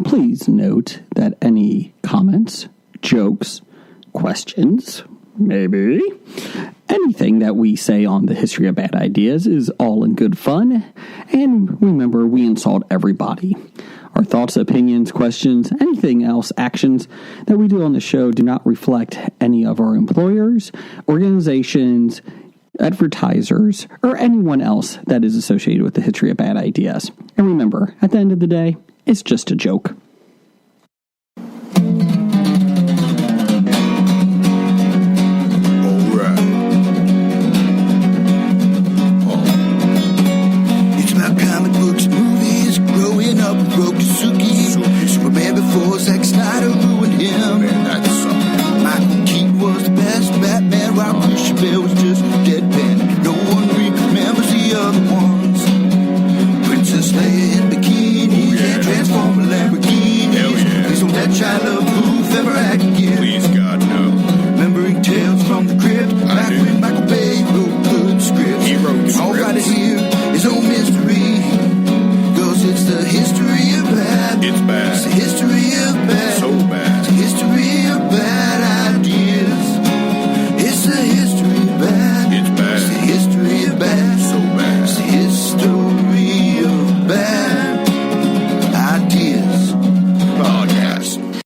Please note that any comments, jokes, questions, maybe anything that we say on the History of Bad Ideas is all in good fun. And remember, we insult everybody. Our thoughts, opinions, questions, anything else, actions that we do on the show do not reflect any of our employers, organizations, advertisers, or anyone else that is associated with the History of Bad Ideas. And remember, at the end of the day, it's just a joke. Superman before Zack Snyder ruined him. Michael Keaton was the best Batman, while Christian Bale was just deadpan. No one remembers the other ones. Princess Leia in bikini and Transformer Lamborghinis. Please don't let Shia LaBeouf ever act again. Please, God, no. Remembering tales from the crypt, back when Michael Bay wrote good scripts. He wrote scripts. All right here is no mystery. It's the history of bad. It's bad. It's the history of bad. So bad. It's the history of bad ideas. It's the history of bad. It's bad. It's the history of bad. So bad. It's the history of bad ideas. Podcast.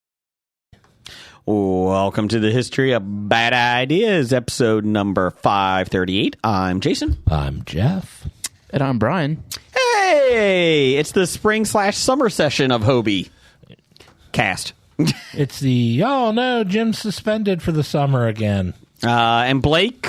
Welcome to the History of Bad Ideas, episode number 538. I'm Jason. I'm Jeff. And I'm Brian. Hey, it's the spring/summer session of Hobie Cast. It's the, oh no, Jim's suspended for the summer again. And Blake,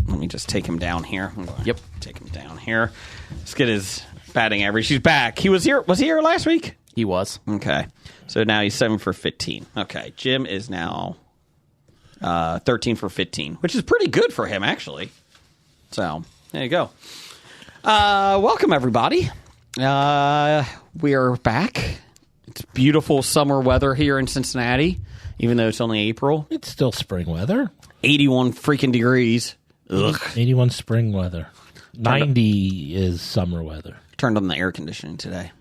let me just take him down here. Yep. Take him down here. Let's get his batting average. He's back. He was here. Was he here last week? He was. Okay. So now he's 7 for 15. Okay. Jim is now 13 for 15, which is pretty good for him, actually. So there you go. Welcome, everybody. We are back. It's beautiful summer weather here in Cincinnati, even though it's only April. It's still spring weather. 81 freaking degrees. Ugh. 81 spring weather. 90 is summer weather. Turned on the air conditioning today.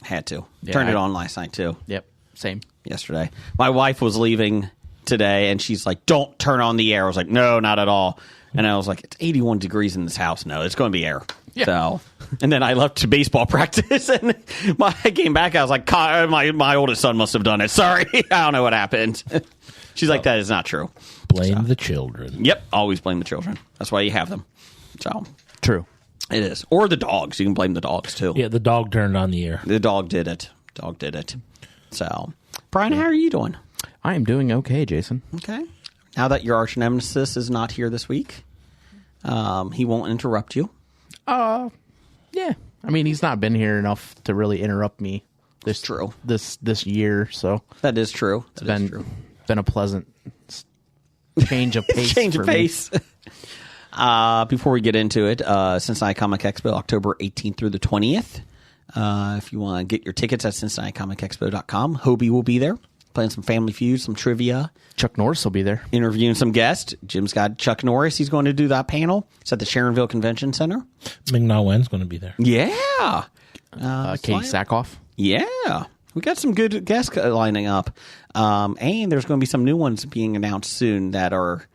Had to. Yeah, Turned it on last night, too. Yep. Same. Yesterday. My wife was leaving today, and she's like, don't turn on the air. I was like, no, not at all. And I was like, it's 81 degrees in this house. No, it's going to be air. Yeah. So, and then I left to baseball practice, and I came back. I was like, my oldest son must have done it. Sorry, I don't know what happened. She's like, that is not true. Blame the children. Yep, always blame the children. That's why you have them. So True. it is, or the dogs. You can blame the dogs too. Yeah, the dog turned on the air. The dog did it. Dog did it. So, Brian, how are you doing? I am doing okay, Jason. Okay. Now that your arch nemesis is not here this week, he won't interrupt you. Yeah. I mean, he's not been here enough to really interrupt me this year, so That is true. That is true. been a pleasant change of pace. Change of for me. pace. Before we get into it, Cincinnati Comic Expo, October 18th through the 20th. If you want to get your tickets at CincinnatiComicExpo.com, Hobie will be there, playing some Family Feud, some trivia. Chuck Norris will be there. Interviewing some guests. Jim's got Chuck Norris. He's going to do that panel. It's at the Sharonville Convention Center. Ming-Na Wen's going to be there. Yeah. Katie Sackhoff. Yeah. We got some good guests lining up. And there's going to be some new ones being announced soon that are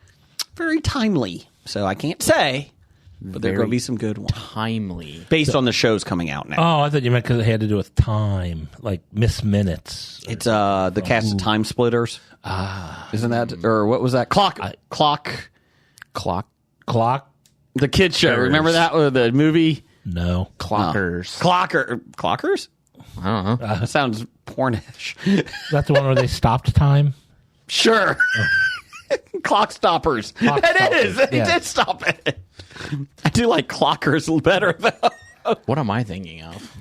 very timely. So I can't say, but there are going to be some good ones. Timely. Based on the shows coming out now. Oh, I thought you meant because it had to do with time, like Miss Minutes. It's the cast of Time Splitters. Isn't that, or what was that? Clock. The kids show. Remember that? Or the movie? No. Clockers. Clockers? I don't know. That sounds pornish. That's the one where they stopped time? Sure. Clock stoppers. It is. They Yeah. did stop it. I do like clockers better, though. What am I thinking of?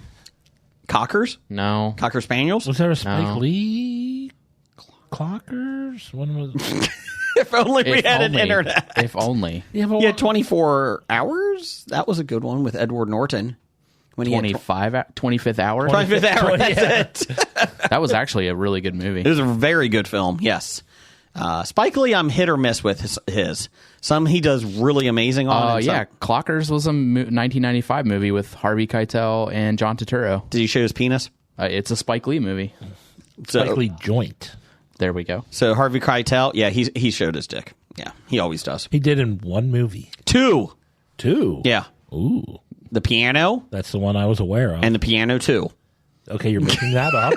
Cockers? No. Cocker Spaniels? Was there a Spike No. Lee Clockers? When was If only we If had an only. internet. If only. Yeah, 24 Hours? That was a good one with Edward Norton. When he had 25th hour. 25th Hour, that's it. That was actually a really good movie. It was a very good film, yes. Spike Lee, I'm hit or miss with his. Some he does really amazing on. Yeah, Clockers was a 1995 movie with Harvey Keitel and John Turturro. Did he show his penis? It's a Spike Lee movie. Spike Lee joint. There we go. So Harvey Keitel, yeah, he showed his dick. Yeah, he always does. He did in one movie. 2. Yeah. Ooh. The Piano. That's the one I was aware of. And The Piano 2. Okay, you're making that up.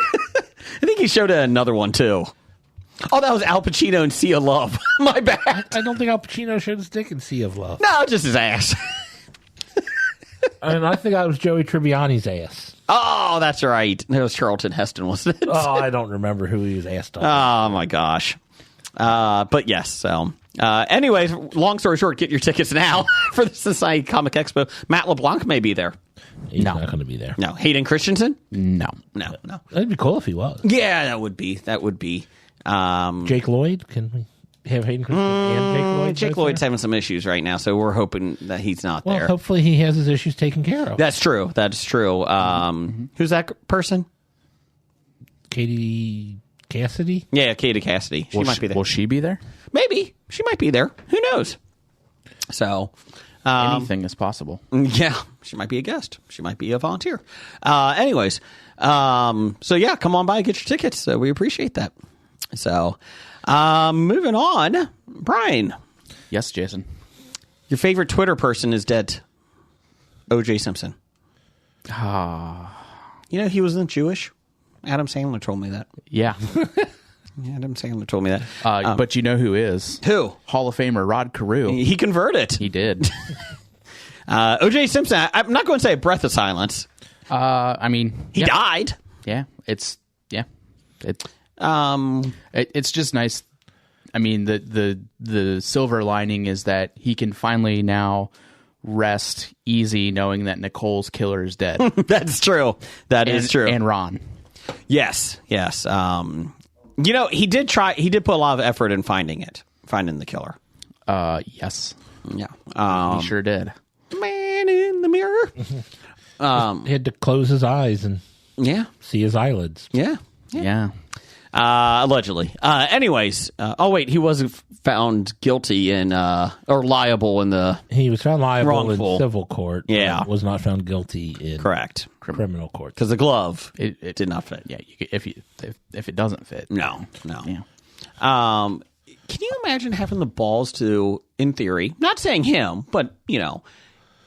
I think he showed another one, too. Oh, that was Al Pacino in Sea of Love. My bad. I don't think Al Pacino showed his dick in Sea of Love. No, just his ass. I think that was Joey Tribbiani's ass. Oh, that's right. It was Charlton Heston, wasn't it? Oh, I don't remember who he was asked on. Oh, my gosh. But yes, so... anyways, long story short, get your tickets now for the Society Comic Expo. Matt LeBlanc may be there. He's not going to be there. No. Hayden Christensen? No. That'd be cool if he was. Yeah, that would be. Jake Lloyd? Can we have Hayden Christensen and Jake Lloyd? Jake Lloyd's having some issues right now, so we're hoping that he's not well, there. Hopefully he has his issues taken care of. That's true. That's true. Who's that person? Katie Cassidy? Yeah, Katie Cassidy. She might be there. Will she be there? Maybe. She might be there. Who knows? So... Anything is possible. Yeah, she might be a guest. She might be a volunteer. Anyways, so yeah, come on by, get your tickets. We appreciate that. So, moving on, Brian. Yes, Jason. Your favorite Twitter person is dead. O.J. Simpson. You know he wasn't Jewish. Adam Sandler told me that. Yeah. Adam Sandler told me that. But you know who is? Who? Hall of Famer Rod Carew. He converted. He did. O.J. Simpson, I'm not going to say a breath of silence. I mean... He died. Yeah. It's just nice. I mean, the silver lining is that he can finally now rest easy knowing that Nicole's killer is dead. That's true. That is true. And Ron. Yes. You know, he did put a lot of effort in finding the killer. Yes. Yeah. He sure did. Man in the mirror. He had to close his eyes and see his eyelids. Yeah. Allegedly. Anyways. Oh, wait. He wasn't found guilty or liable in the... He was found liable wrongful. in civil court. Yeah. Was not found guilty in correct criminal court. Because the glove it did not fit. Yeah. If it doesn't fit. No. Yeah. Can you imagine having the balls to, in theory, not saying him, but, you know,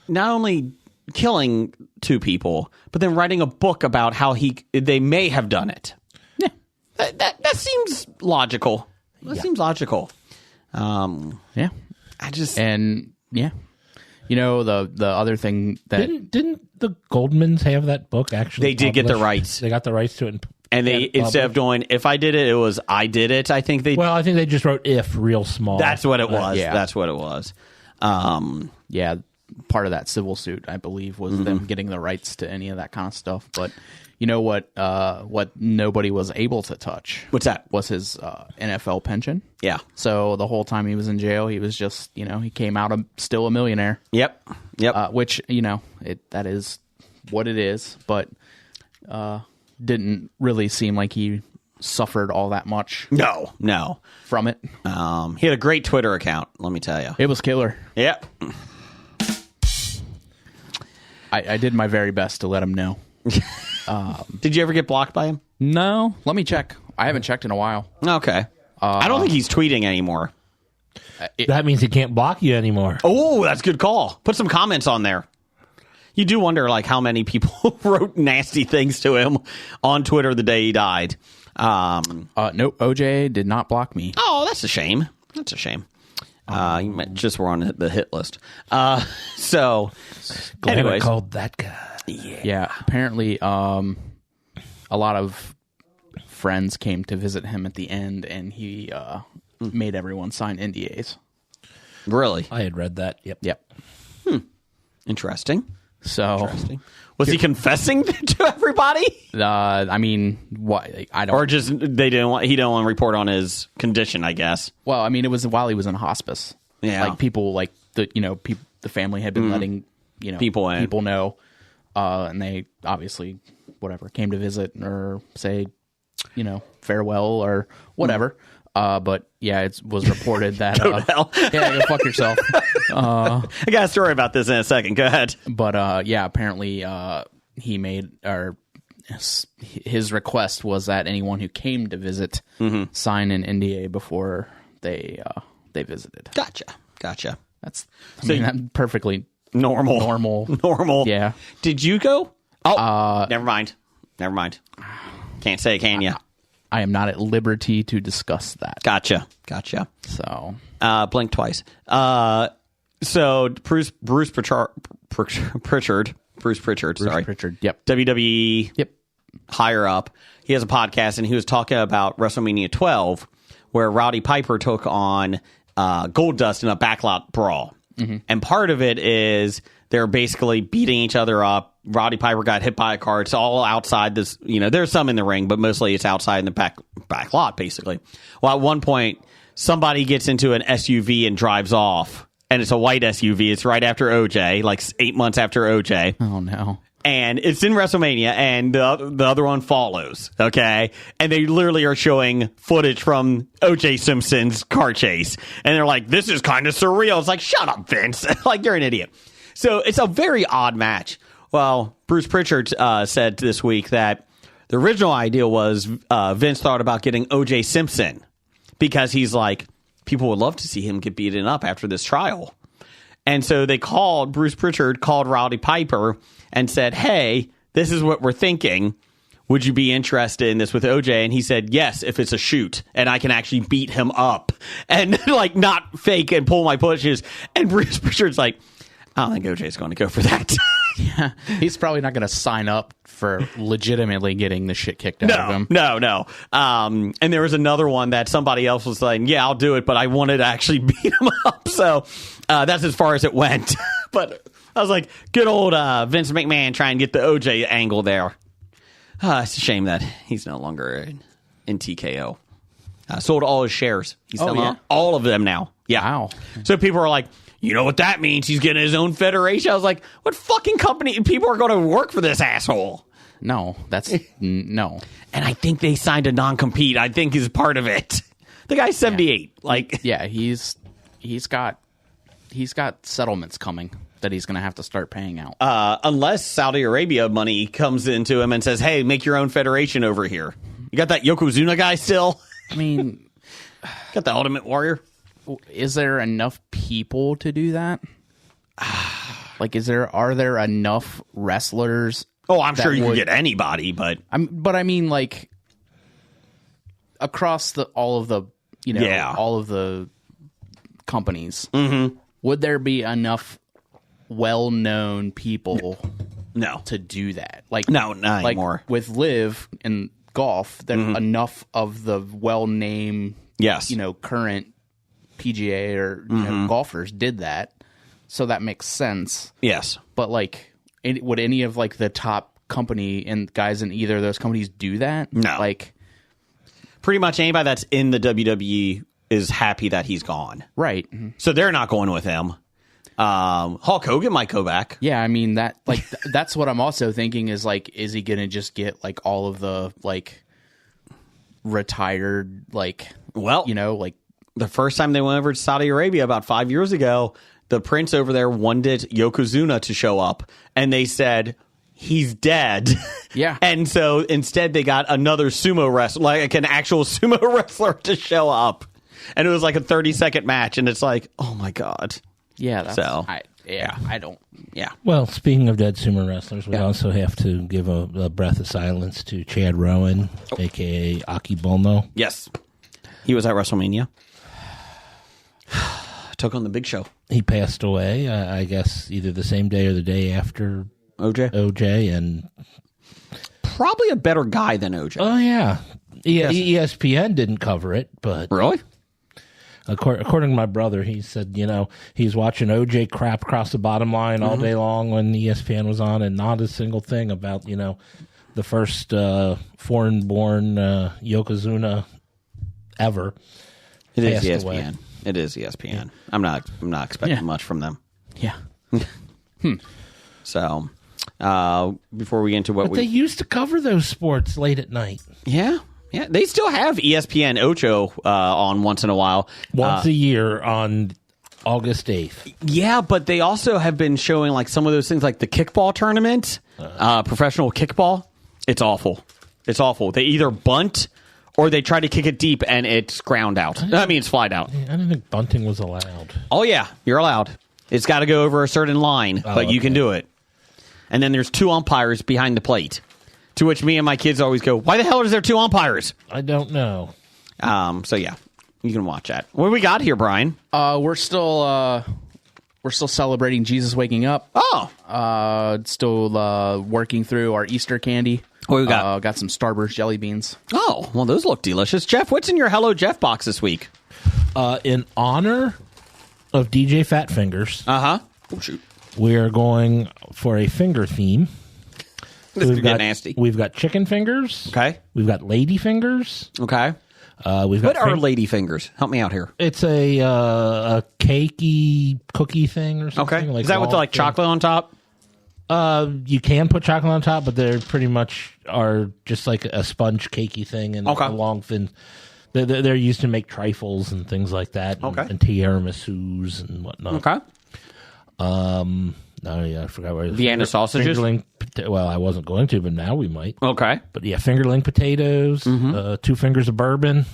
not only killing 2 people, but then writing a book about how they may have done it? Yeah. That seems logical. Seems logical. Yeah. And yeah. You know, the other thing that... Didn't the Goldmans have that book actually They did get the rights. They got the rights to it. And they, instead of doing, if I did it, it was I did it. I think they... Well, I think they just wrote if real small. That's what it was. Yeah. That's what it was. Yeah, part of that civil suit, I believe, was them getting the rights to any of that kind of stuff. But you know what nobody was able to touch? What's that? Was his NFL pension. Yeah. So the whole time he was in jail, he was just, he came out still a millionaire. Yep. Which, that is what it is. But didn't really seem like he suffered all that much. No. From it. He had a great Twitter account, let me tell you. It was killer. Yep. I did my very best to let him know. Did you ever get blocked by him? No. Let me check. I haven't checked in a while. Okay. I don't think he's tweeting anymore. That means he can't block you anymore. Oh, that's a good call. Put some comments on there. You do wonder, like, how many people wrote nasty things to him on Twitter the day he died. Nope, OJ did not block me. Oh, that's a shame. That's a shame. You just were on the hit list. So, Glad anyways. I called that guy. Yeah, apparently a lot of friends came to visit him at the end, and he made everyone sign NDAs. Really? I had read that. Yep. Interesting. So, was he confessing to everybody? I mean, what? I don't. Or just he didn't want to report on his condition, I guess. Well, I mean, it was while he was in hospice. Yeah. Like people, like the family had been letting people know, and they obviously came to visit or say farewell or whatever. But yeah, it was reported that Go to hell. Yeah, go fuck yourself. I got a story about this in a second. Go ahead. But yeah, apparently he made his request was that anyone who came to visit sign an NDA before they visited. Gotcha. That's perfectly normal. Yeah. Did you go? Oh, never mind. Can't say, can you? I am not at liberty to discuss that. Gotcha. So, blink twice. So Bruce Pritchard. Sorry, Pritchard. Yep. WWE. Yep. Higher up, he has a podcast, and he was talking about WrestleMania 12, where Rowdy Piper took on Goldust in a backlot brawl, and part of it is they're basically beating each other up. Rowdy Piper got hit by a car. It's all outside this. There's some in the ring, but mostly it's outside in the back lot, basically. Well, at one point, somebody gets into an SUV and drives off. And it's a white SUV. It's right after OJ, like 8 months after OJ. Oh, no. And it's in WrestleMania, and the other one follows, okay? And they literally are showing footage from OJ Simpson's car chase. And they're like, this is kind of surreal. It's like, shut up, Vince. Like, you're an idiot. So it's a very odd match. Well, Bruce Pritchard said this week that the original idea was Vince thought about getting OJ Simpson because he's like, people would love to see him get beaten up after this trial. And so Bruce Pritchard called Rowdy Piper and said, hey, this is what we're thinking. Would you be interested in this with OJ? And he said, yes, if it's a shoot and I can actually beat him up and like not fake and pull my punches. And Bruce Pritchard's like, I don't think OJ's going to go for that. Yeah, he's probably not going to sign up for legitimately getting the shit kicked out of him. No. And there was another one that somebody else was like, yeah, I'll do it, but I wanted to actually beat him up. So that's as far as it went. But I was like, good old Vince McMahon trying to get the OJ angle there. It's a shame that he's no longer in TKO. Sold all his shares. He's selling all of them now. Yeah. Wow. So people are like, you know what that means? He's getting his own federation. I was like, what fucking company people are going to work for this asshole? No, that's no. And I think they signed a non-compete. I think is part of it. The guy's 78. Yeah, he's got settlements coming that he's going to have to start paying out. Unless Saudi Arabia money comes into him and says, hey, make your own federation over here. You got that Yokozuna guy still? I mean, got the Ultimate Warrior. Is there enough people to do that? Like, are there enough wrestlers? Oh, I'm sure you can get anybody, but I mean, like, across all of the companies, would there be enough well-known people to do that? Like, no, not anymore. With Liv and golf, that enough of the well-named, current PGA or golfers did that, so that makes sense. Yes, but like, would any of like the top company and guys in either of those companies do that? No, like pretty much anybody that's in the WWE is happy that he's gone, right? So they're not going with him. Hulk Hogan might go back. Yeah, I mean that. Like that's what I'm also thinking is like, is he gonna just get like all of the like retired like like. The first time they went over to Saudi Arabia about 5 years ago, the prince over there wanted Yokozuna to show up, and they said he's dead. Yeah. And so instead they got another sumo wrestler, like an actual sumo wrestler to show up. And it was like a 30-second match, and it's like, oh my God. Yeah. I don't. Yeah. Well, speaking of dead sumo wrestlers, we also have to give a breath of silence to Chad Rowan, a.k.a. Aki Bono. Yes. He was at WrestleMania. Took on the Big Show. He passed away, I guess, either the same day or the day after OJ, and probably a better guy than OJ. Oh yeah, ESPN didn't cover it, but really, according to my brother, he said he's watching OJ crap across the bottom line all day long when ESPN was on, and not a single thing about the first foreign-born Yokozuna ever. It is ESPN. Away. It is ESPN. Yeah. I'm not expecting much from them. Yeah. So, before we get into they used to cover those sports late at night. Yeah. Yeah. They still have ESPN Ocho on once in a while. Once a year on August 8th. Yeah, but they also have been showing like some of those things like the kickball tournament, professional kickball. It's awful. It's awful. They either bunt or they try to kick it deep and it's ground out. I mean, it's flied out. I didn't think bunting was allowed. Oh, yeah. You're allowed. It's got to go over a certain line, but you can do it. And then there's 2 umpires behind the plate, to which me and my kids always go, why the hell is there 2 umpires? I don't know. So, yeah, you can watch that. What do we got here, Brian? We're still celebrating Jesus waking up. Oh. Still working through our Easter candy. What we got? Got some Starburst jelly beans. Oh, well, those look delicious. Jeff, what's in your Hello Jeff box this week? In honor of DJ Fat Fingers, Oh, shoot. we are going for a finger theme. This could get nasty. We've got chicken fingers. Okay. We've got lady fingers. Okay. We've got What are lady fingers? Help me out here. It's a cakey cookie thing or something. Okay. Is that with the chocolate on top? You can put chocolate on top, but they're pretty much are just like a sponge cakey thing and a long thin. They're used to make trifles and things like that. And, and tiramisus and whatnot. Okay. Oh yeah, I forgot where Vienna sausages. Well, I wasn't going to, but now we might. Okay. But yeah, fingerling potatoes, 2 fingers of bourbon.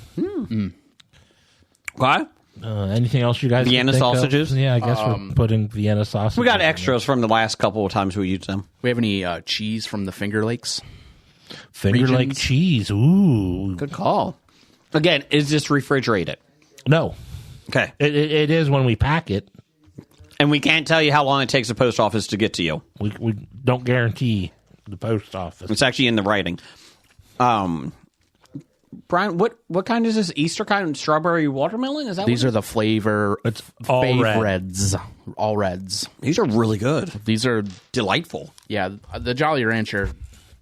Okay. Anything else you guys? Vienna can think sausages. Of? Yeah, I guess we're putting Vienna sausages. We got extras from the last couple of times we used them. We have any cheese from the Finger Lakes? Finger Lake cheese. Ooh, good call. Again, is this refrigerated? No. Okay. It is when we pack it. And we can't tell you how long it takes the post office to get to you. We don't guarantee the post office. It's actually in the writing. Brian, what kind is this? Easter kind? Strawberry watermelon? Is that These are the flavor. It's all reds. All reds. These are really good. These are delightful. Yeah, the Jolly Rancher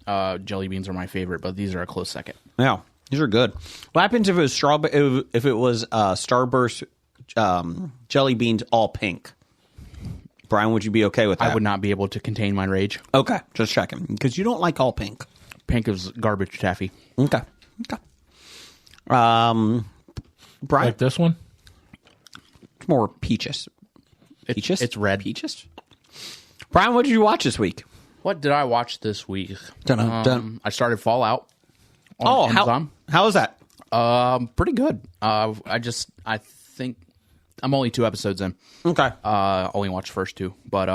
jelly beans are my favorite, but these are a close second. Yeah, these are good. What happens if it was strawberry? If it was Starburst jelly beans all pink? Brian, would you be okay with that? I would not be able to contain my rage. Okay, just checking because you don't like all pink. Pink is garbage taffy. Okay. Brian, like this one? It's more peaches. Peaches? It's red. Peaches? Brian, what did you watch this week? What did I watch this week? I started Fallout on Amazon. How was that? Pretty good. I think I'm only 2 episodes in. Okay. Only watched the first 2, but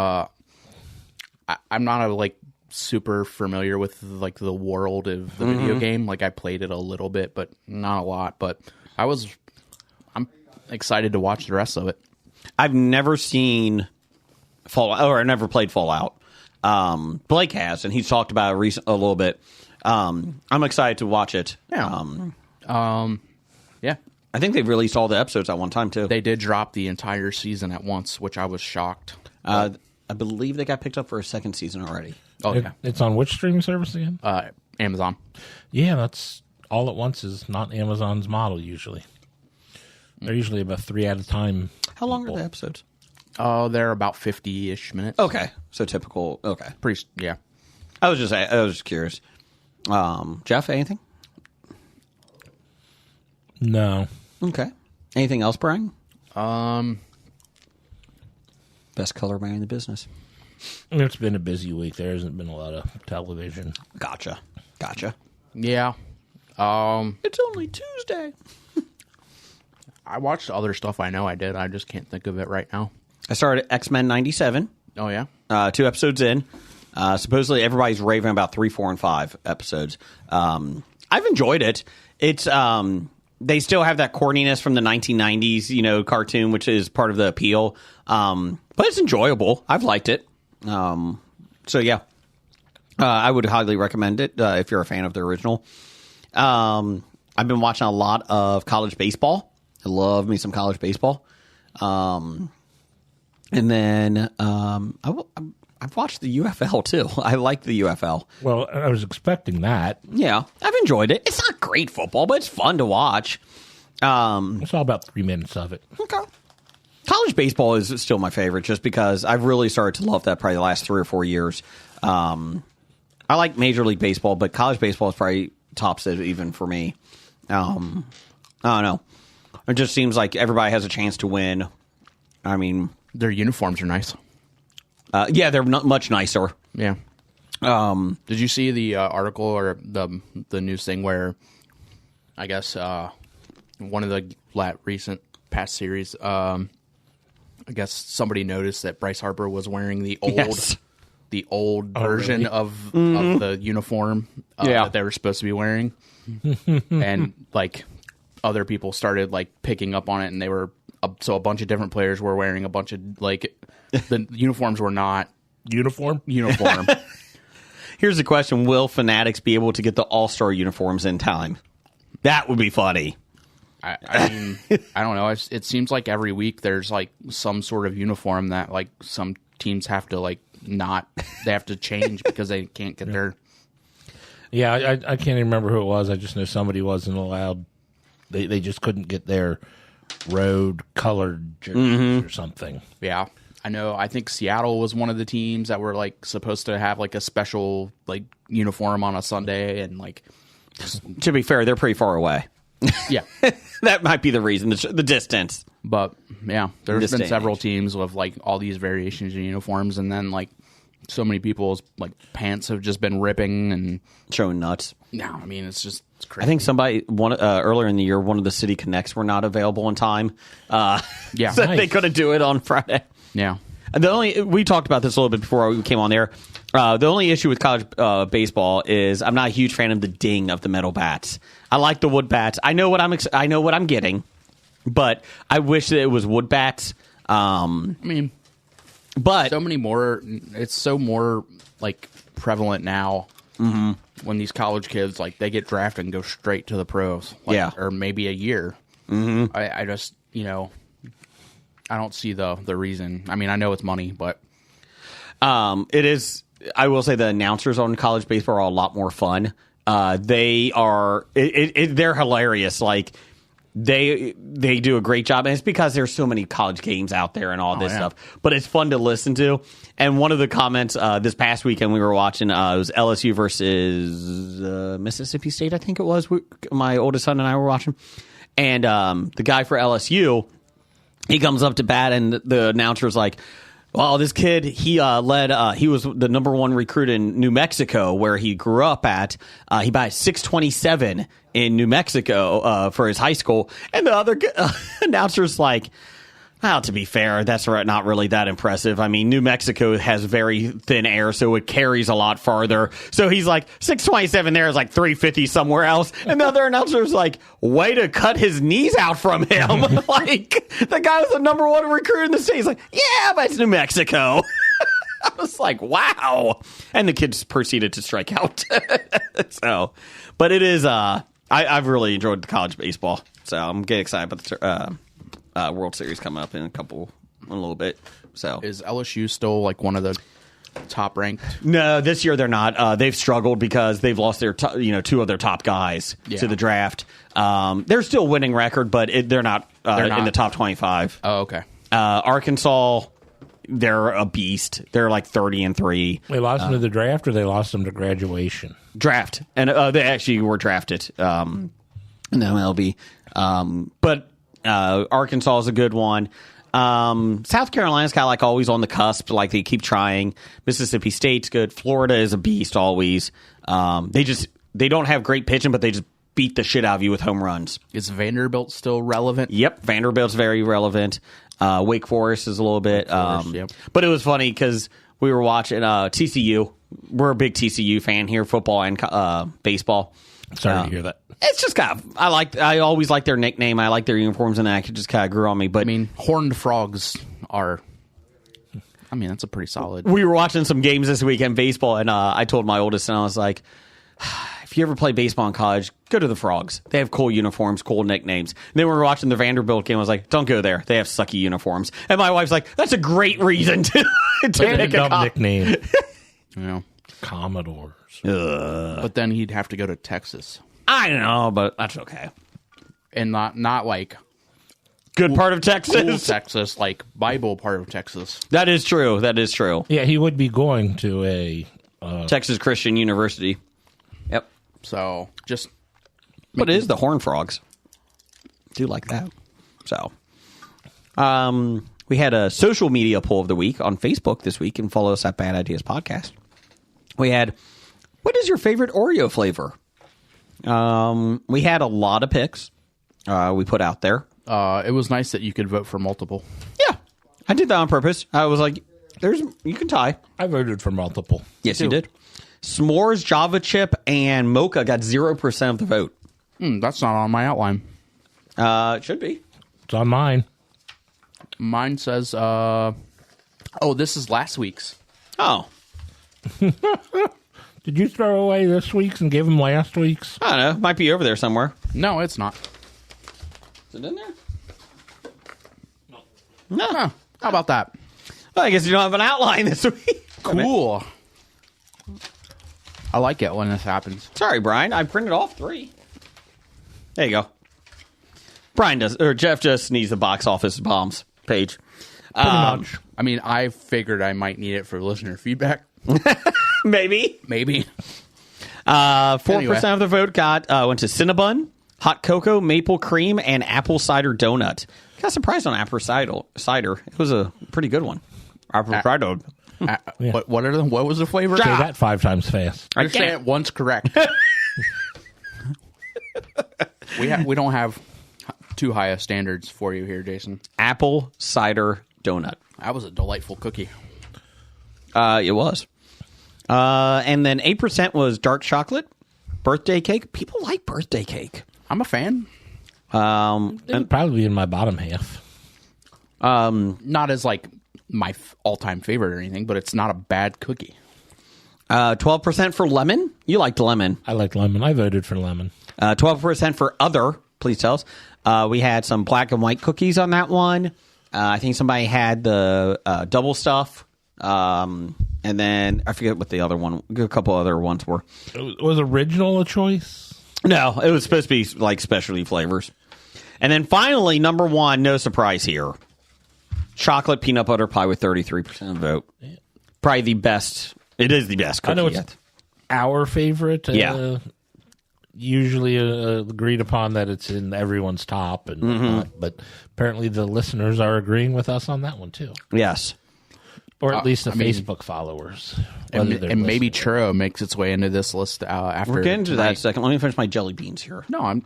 I'm not super familiar with the world of the video game. Like I played it a little bit, but not a lot. But I'm excited to watch the rest of it. I've never seen Fallout, or I never played Fallout. Blake has, and he's talked about it a little bit. I'm excited to watch it. Yeah. Yeah. I think they've released all the episodes at one time too. They did drop the entire season at once, which I was shocked. I believe they got picked up for a 2nd season already. Oh yeah, it's on which streaming service again? Amazon. Yeah, that's all at once is not Amazon's model usually. They're usually about 3 at a time. How long are the episodes? They're about 50-ish minutes. Okay, so typical. Okay, yeah. I was just curious. Jeff, anything? No. Okay. Anything else, Brian? Best color man in the business. It's been a busy week. There hasn't been a lot of television. Gotcha. Yeah. It's only Tuesday. I watched other stuff I know I did. I just can't think of it right now. I started X-Men 97. Oh, yeah? 2 episodes in. Supposedly everybody's raving about 3, 4, and 5 episodes. I've enjoyed it. It's they still have that corniness from the 1990s, cartoon, which is part of the appeal. But it's enjoyable. I've liked it. So yeah, I would highly recommend it if you're a fan of the original. I've been watching a lot of college baseball. I love me some college baseball. And then I've watched the UFL too. I like the UFL. Well, I was expecting that. Yeah, I've enjoyed it. It's not great football, but it's fun to watch. I saw about 3 minutes of it. Okay. College baseball is still my favorite just because I've really started to love that probably the last 3 or 4 years. I like Major League Baseball, but college baseball is probably tops it even for me. I don't know. It just seems like everybody has a chance to win. I mean, their uniforms are nice. Yeah, they're much nicer. Yeah. Did you see the article or the news thing where I guess one of the recent past series, I guess somebody noticed that Bryce Harper was wearing the old version of the uniform that they were supposed to be wearing, and like other people started like picking up on it, and they were so a bunch of different players were wearing a bunch of like the uniforms were not uniform. Here's the question: will Fanatics be able to get the All-Star uniforms in time? That would be funny. I mean, I don't know. It seems like every week there's like some sort of uniform that like some teams have to like they have to change because they can't get their. Yeah, I can't even remember who it was. I just know somebody wasn't allowed. They just couldn't get their road colored jerseys or something. Yeah. I know. I think Seattle was one of the teams that were like supposed to have like a special like uniform on a Sunday, and like. To be fair, they're pretty far away. Yeah, that might be the reason. The distance. But yeah, there's been several teams with like all these variations in uniforms, and then like so many people's like pants have just been ripping and showing nuts. No, I mean it's crazy. I think somebody earlier in the year, one of the City Connects were not available in time. So they couldn't do it on Friday. Yeah. We talked about this a little bit before we came on there. The only issue with college baseball is I'm not a huge fan of the ding of the metal bats. I like the wood bats. I know what I'm getting, but I wish that it was wood bats. I mean, but so many more. It's so more like prevalent now. Mm-hmm. When these college kids like they get drafted and go straight to the pros, or maybe a year. Mm-hmm. I just I don't see the reason. I mean, I know it's money, but it is. I will say the announcers on college baseball are a lot more fun. They are. They're hilarious. Like they do a great job, and it's because there's so many college games out there and all this stuff. But it's fun to listen to. And one of the comments this past weekend we were watching it was LSU versus Mississippi State. I think it was. My oldest son and I were watching, and the guy for LSU. He comes up to bat, and the announcer's like, well, this kid, he was the number one recruit in New Mexico, where he grew up at. He batted 627 in New Mexico for his high school. And the other announcer's like, well, to be fair, that's not really that impressive. I mean, New Mexico has very thin air, so it carries a lot farther. So he's like, 627 there is like 350 somewhere else. And the other announcer's like, way to cut his knees out from him. Like, the guy was the number one recruit in the state. He's like, yeah, but it's New Mexico. I was like, wow. And the kids proceeded to strike out. So, but it is, I've really enjoyed the college baseball. So I'm getting excited about the World Series coming up in a little bit. So is LSU still like one of the top ranked? No, this year they're not. They've struggled because they've lost their two of their top guys to the draft. They're still winning record, but they're not in the top 25. Oh, okay. Arkansas, they're a beast. They're like 30-3. They lost them to the draft, or they lost them to graduation? Draft, and they actually were drafted in the MLB. But Arkansas is a good one. South Carolina's kind of like always on the cusp, like they keep trying. Mississippi State's good. Florida is a beast always. They don't have great pitching, but they just beat the shit out of you with home runs. Is Vanderbilt still relevant? Yep, Vanderbilt's very relevant. Wake Forest is a little bit. But it was funny because we were watching TCU. We're a big TCU fan here, football and baseball. Sorry to hear that. It's just kind of, I always like their nickname. I like their uniforms, and that just kind of grew on me. But I mean, Horned Frogs are. I mean, that's a pretty solid. We were watching some games this weekend, baseball, and I told my oldest, and I was like, if you ever play baseball in college, go to the Frogs. They have cool uniforms, cool nicknames. And then we were watching the Vanderbilt game. I was like, don't go there. They have sucky uniforms. And my wife's like, that's a great reason to pick a dumb nickname. Yeah. Commodores. But then he'd have to go to Texas. I know, but that's okay. And not like good part of Texas. Cool Texas, like Bible part of Texas. That is true. That is true. Yeah, he would be going to a Texas Christian University. Yep. So just but it is the Horned Frogs. Do like that. So we had a social media poll of the week on Facebook this week, and follow us at Bad Ideas Podcast. We had, what is your favorite Oreo flavor? We had a lot of picks we put out there. It was nice that you could vote for multiple. Yeah, I did that on purpose. I was like, you can tie. I voted for multiple. Yes, you did. S'mores, Java Chip, and Mocha got 0% of the vote. That's not on my outline. It should be. It's on mine. Mine says, this is last week's. Oh. Did you throw away this week's and give them last week's? I don't know. Might be over there somewhere. No, it's not. Is it in there? No. Huh. How about that? Well, I guess you don't have an outline this week. Cool. I like it when this happens. Sorry, Brian. I printed off 3. There you go. Jeff just needs the box office bombs page. Pretty much. I mean, I figured I might need it for listener feedback. Maybe. 4% of the vote went to Cinnabon, hot cocoa, maple cream, and apple cider donut. Got surprised on apple cider. It was a pretty good one. Apple cider. What was the flavor? Say that 5 times fast. I say it once correct. We don't have too high of standards for you here, Jason. Apple cider donut. That was a delightful cookie. It was. And then 8% was dark chocolate, birthday cake. People like birthday cake. I'm a fan. It would probably be in my bottom half. Not as like my all-time favorite or anything, but it's not a bad cookie. 12% for lemon. You liked lemon. I like lemon. I voted for lemon. 12% for other. Please tell us. We had some black and white cookies on that one. I think somebody had the double stuff. And then I forget what the other one. A couple other ones were. Was original a choice? No, it was supposed to be like specialty flavors. And then finally, number 1, no surprise here. Chocolate peanut butter pie with 33% vote. Yeah. Probably the best. It is the best cookie I know it's yet. Our favorite. Yeah. Usually agreed upon that it's in everyone's top, and whatnot, but apparently the listeners are agreeing with us on that one too. Yes. Or at least the Facebook followers. And maybe churro makes its way into this list after. We're getting to tonight. that second. Let me finish my jelly beans here. No,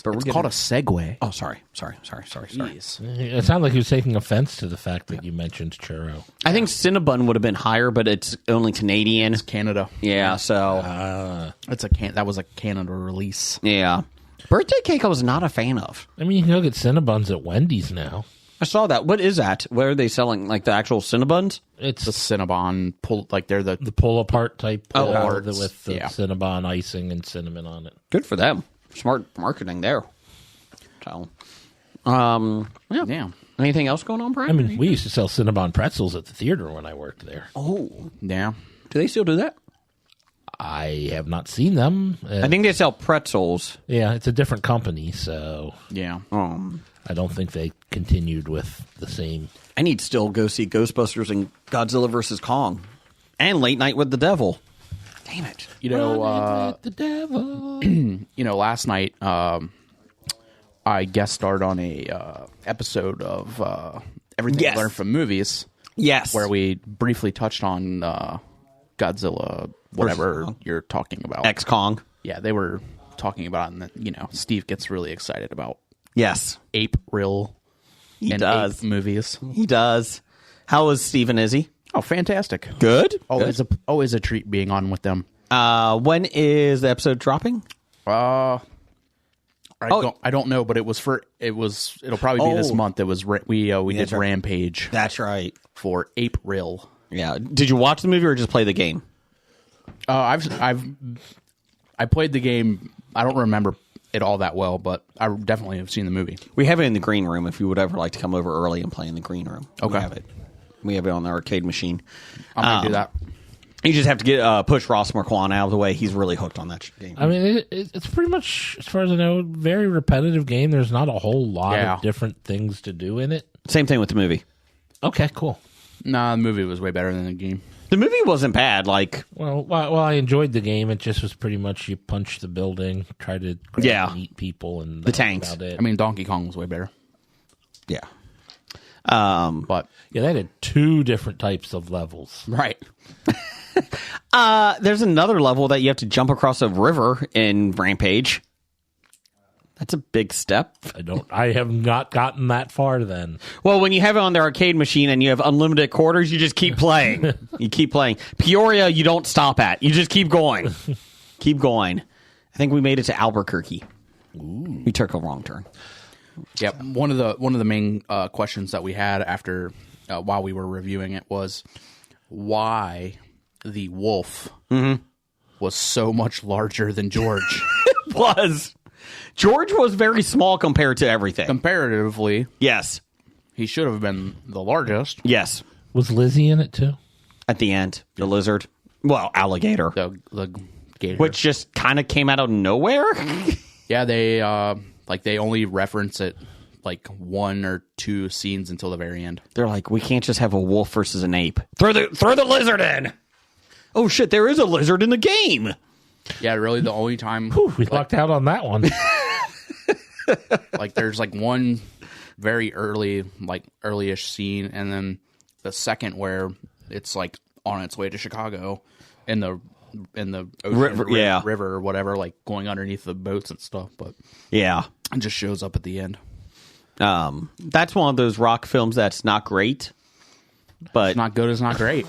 it's called a segue. Oh, sorry. Jeez. It sounded like he was taking offense to the fact that you mentioned churro. I think Cinnabon would have been higher, but it's only Canadian. It's Canada. Yeah, so that was a Canada release. Yeah. Birthday cake I was not a fan of. I mean, you can go get Cinnabons at Wendy's now. I saw that. What is that? Where are they selling like the actual Cinnabons? It's the Cinnabon they're the pull apart type parts. with the Cinnabon icing and cinnamon on it. Good for them. Smart marketing there. So, yeah. Anything else going on, Brian? I mean, we used to sell Cinnabon pretzels at the theater when I worked there. Oh, yeah. Do they still do that? I have not seen them. I think they sell pretzels. Yeah, it's a different company, so yeah. I don't think they continued with the same. I need to still go see Ghostbusters and Godzilla vs. Kong and Late Night with the Devil. Damn it. You know, the devil. Last night I guest starred on a episode of Everything I Learned from Movies. Yes. Where we briefly touched on Godzilla, whatever you're talking about. X-Kong. Yeah, they were talking about it, and Steve gets really excited about April. He does. Ape movies. He does. How is Steve and Izzy? Oh, fantastic. Good. Always a treat being on with them. When is the episode dropping? I don't know, but it'll probably be this month. It was we did Rampage. That's right. For April. Yeah. Did you watch the movie or just play the game? I played the game. I don't remember it all that well, but I definitely have seen the movie. We have it in the green room if you would ever like to come over early and play in the green room. Okay. We have it on the arcade machine. I might do that. You just have to get push Ross Marquand out of the way. He's really hooked on that game. I mean, it's pretty much, as far as I know, very repetitive game. There's not a whole lot of different things to do in it. Same thing with the movie. Okay, cool. Nah, the movie was way better than the game. The movie wasn't bad. Well, I enjoyed the game. It just was pretty much you punch the building, try to grab and eat people, and the tanks. About it. I mean, Donkey Kong was way better. Yeah. But they had 2 different types of levels. Right. There's another level that you have to jump across a river in Rampage. That's a big step. I have not gotten that far then. Well, when you have it on the arcade machine and you have unlimited quarters, you just keep playing. You keep playing. Peoria, you don't stop at. You just keep going. Keep going. I think we made it to Albuquerque. Ooh. We took a wrong turn. Yep. One of the main questions that we had after while we were reviewing it was why the wolf was so much larger than George. It was. George was very small compared to everything. Comparatively, yes. He should have been the largest. Yes. Was Lizzie in it too? At the end, the lizard. Well, alligator. The gator. Which just kind of came out of nowhere. Yeah, they they only reference it like 1 or 2 scenes until the very end. They're like, we can't just have a wolf versus an ape. Throw the lizard in. Oh shit, there is a lizard in the game. Yeah, really the only time we lucked out on that one. Like there's like one very early-ish scene, and then the second where it's like on its way to Chicago in the ocean, river or whatever, like going underneath the boats and stuff. But yeah, it just shows up at the end. That's one of those rock films that's not great, but it's not good. It's not great.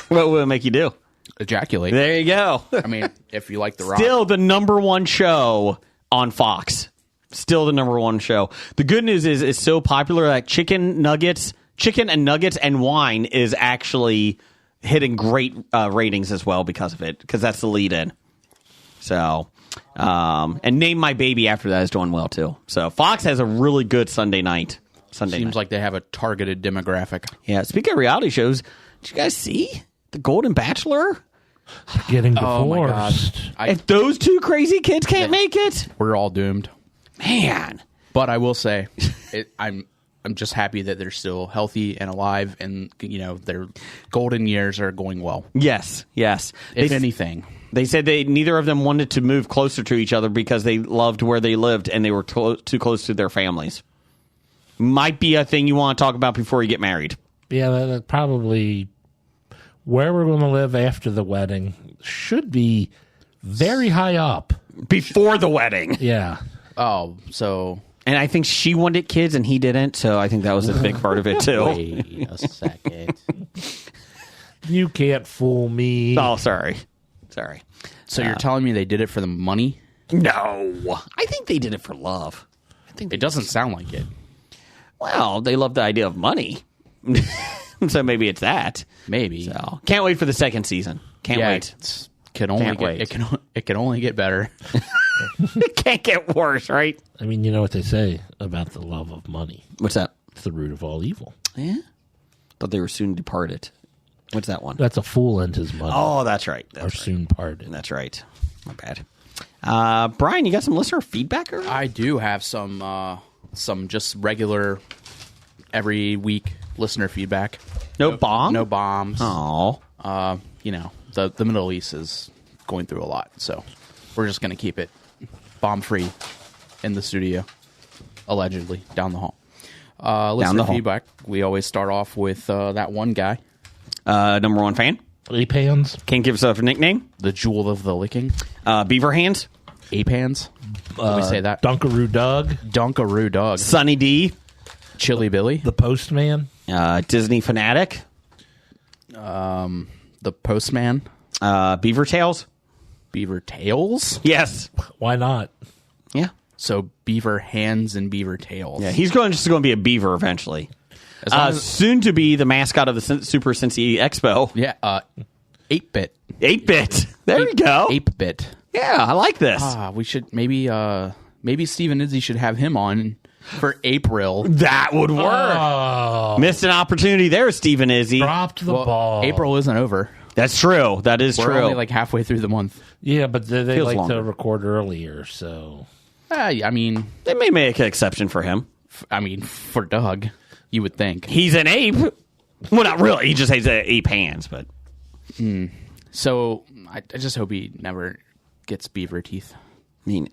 What will it make you do? Ejaculate. There you go. I mean, if you like The Rock. Still the number one show on Fox. Still the number one show. The good news is it's so popular that chicken and nuggets and wine is actually hitting great ratings as well because of it, because that's the lead in. So, and Name My Baby after that is doing well too. So Fox has a really good Sunday night. Seems like they have a targeted demographic. Yeah. Speaking of reality shows, did you guys see The Golden Bachelor? Getting divorced. If those two crazy kids can't make it, we're all doomed. Man. But I will say, I'm just happy that they're still healthy and alive, and their golden years are going well. Yes. If anything, they said neither of them wanted to move closer to each other because they loved where they lived and they were too close to their families. Might be a thing you want to talk about before you get married. Yeah, that probably where we're going to live after the wedding should be very high up. Before the wedding. Yeah. Oh, so... And I think she wanted kids and he didn't, so I think that was a big part of it, too. Wait a second. You can't fool me. Oh, sorry. So you're telling me they did it for the money? No. I think they did it for love. It doesn't sound like it. Well, they love the idea of money. So maybe it's that. Maybe. So can't wait for the second season. Can't wait. It can only get better. It can't get worse, right? I mean, you know what they say about the love of money. What's that? It's the root of all evil. Yeah. Thought they were soon departed. What's that one? That's a fool and his money. Oh, that's right. Soon parted. That's right. My bad. Brian, you got some listener feedback? I do have some just regular every week listener feedback. No bombs? No bombs. Oh. The Middle East is going through a lot, so we're just going to keep it bomb-free in the studio, allegedly, down the hall. Listener feedback, we always start off with that one guy. Number one fan. Ape hands. Can't give us a nickname. The Jewel of the Licking. Beaver hands. Ape hands. Did we say that? Dunkaroo Doug. Dunkaroo Doug. Sunny D. Chili Billy. The Postman. Disney Fanatic. The Postman. Beaver Tails. Beaver Tails? Yes. Why not? Yeah. So Beaver Hands and Beaver Tails. Yeah, he's just going to be a beaver eventually. Soon to be the mascot of the Super Cincy Expo. Yeah. 8-bit. 8-bit. There we go. 8-bit. Yeah, I like this. We should maybe Steven Izzy should have him on for April. That would work. Oh. Missed an opportunity there, Stephen Izzy. Dropped the ball. April isn't over. That's true. That is true. We're only like halfway through the month. Yeah, but they Feels like longer. to record earlier, so... I mean... They may make an exception for him. For Doug, you would think. He's an ape. Well, not really. He just has ape hands, but... So, I just hope he never gets beaver teeth. I mean,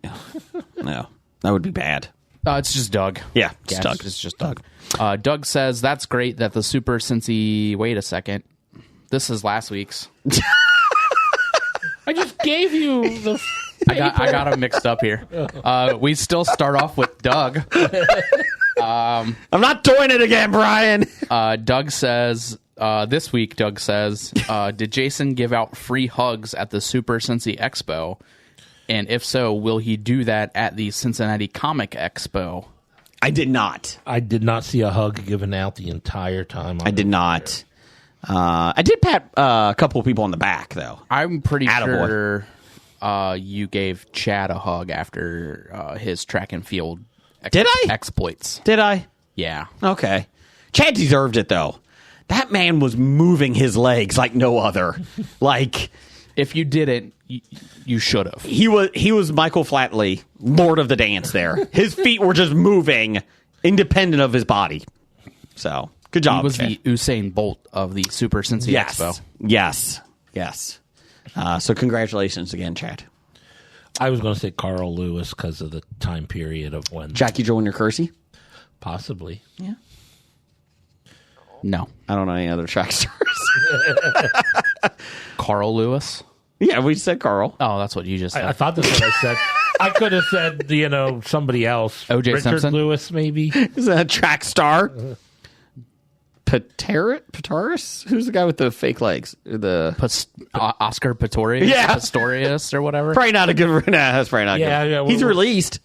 no. That would be bad. It's just Doug. Yeah, it's Doug. It's just Doug. Doug says, that's great that the Super Cincy... Wait a second. This is last week's. I just gave you the. I got them mixed up here. We still start off with Doug. I'm not doing it again, Brian. Doug says, this week, Doug says, did Jason give out free hugs at the Super Cincy Expo? And if so, will he do that at the Cincinnati Comic Expo? I did not. I did not see a hug given out the entire time. I did not. I did pat a couple of people on the back, though. I'm pretty sure you gave Chad a hug after his track and field exploits. Did I? Yeah. Okay. Chad deserved it, though. That man was moving his legs like no other. Like, if you didn't, you should have. He was Michael Flatley, Lord of the Dance there. His feet were just moving independent of his body. So, good job, He was Chad. the Usain Bolt of the Super Cincy Expo. Yes. So congratulations again, Chad. I was going to say Carl Lewis because of the time period of when. Jackie Jr. Kersey? Possibly. Yeah. No. I don't know any other track stars. Carl Lewis? Yeah, we said Carl. Oh, that's what you just said. I thought that's what I said. I could have said, somebody else. O.J. Richard Simpson? Lewis, maybe. Is that a track star? Pataris? Who's the guy with the fake legs? Oscar Pistorius? Yeah. Pistorius or whatever? Probably not a good... Nah, that's probably not good. Yeah, He's released.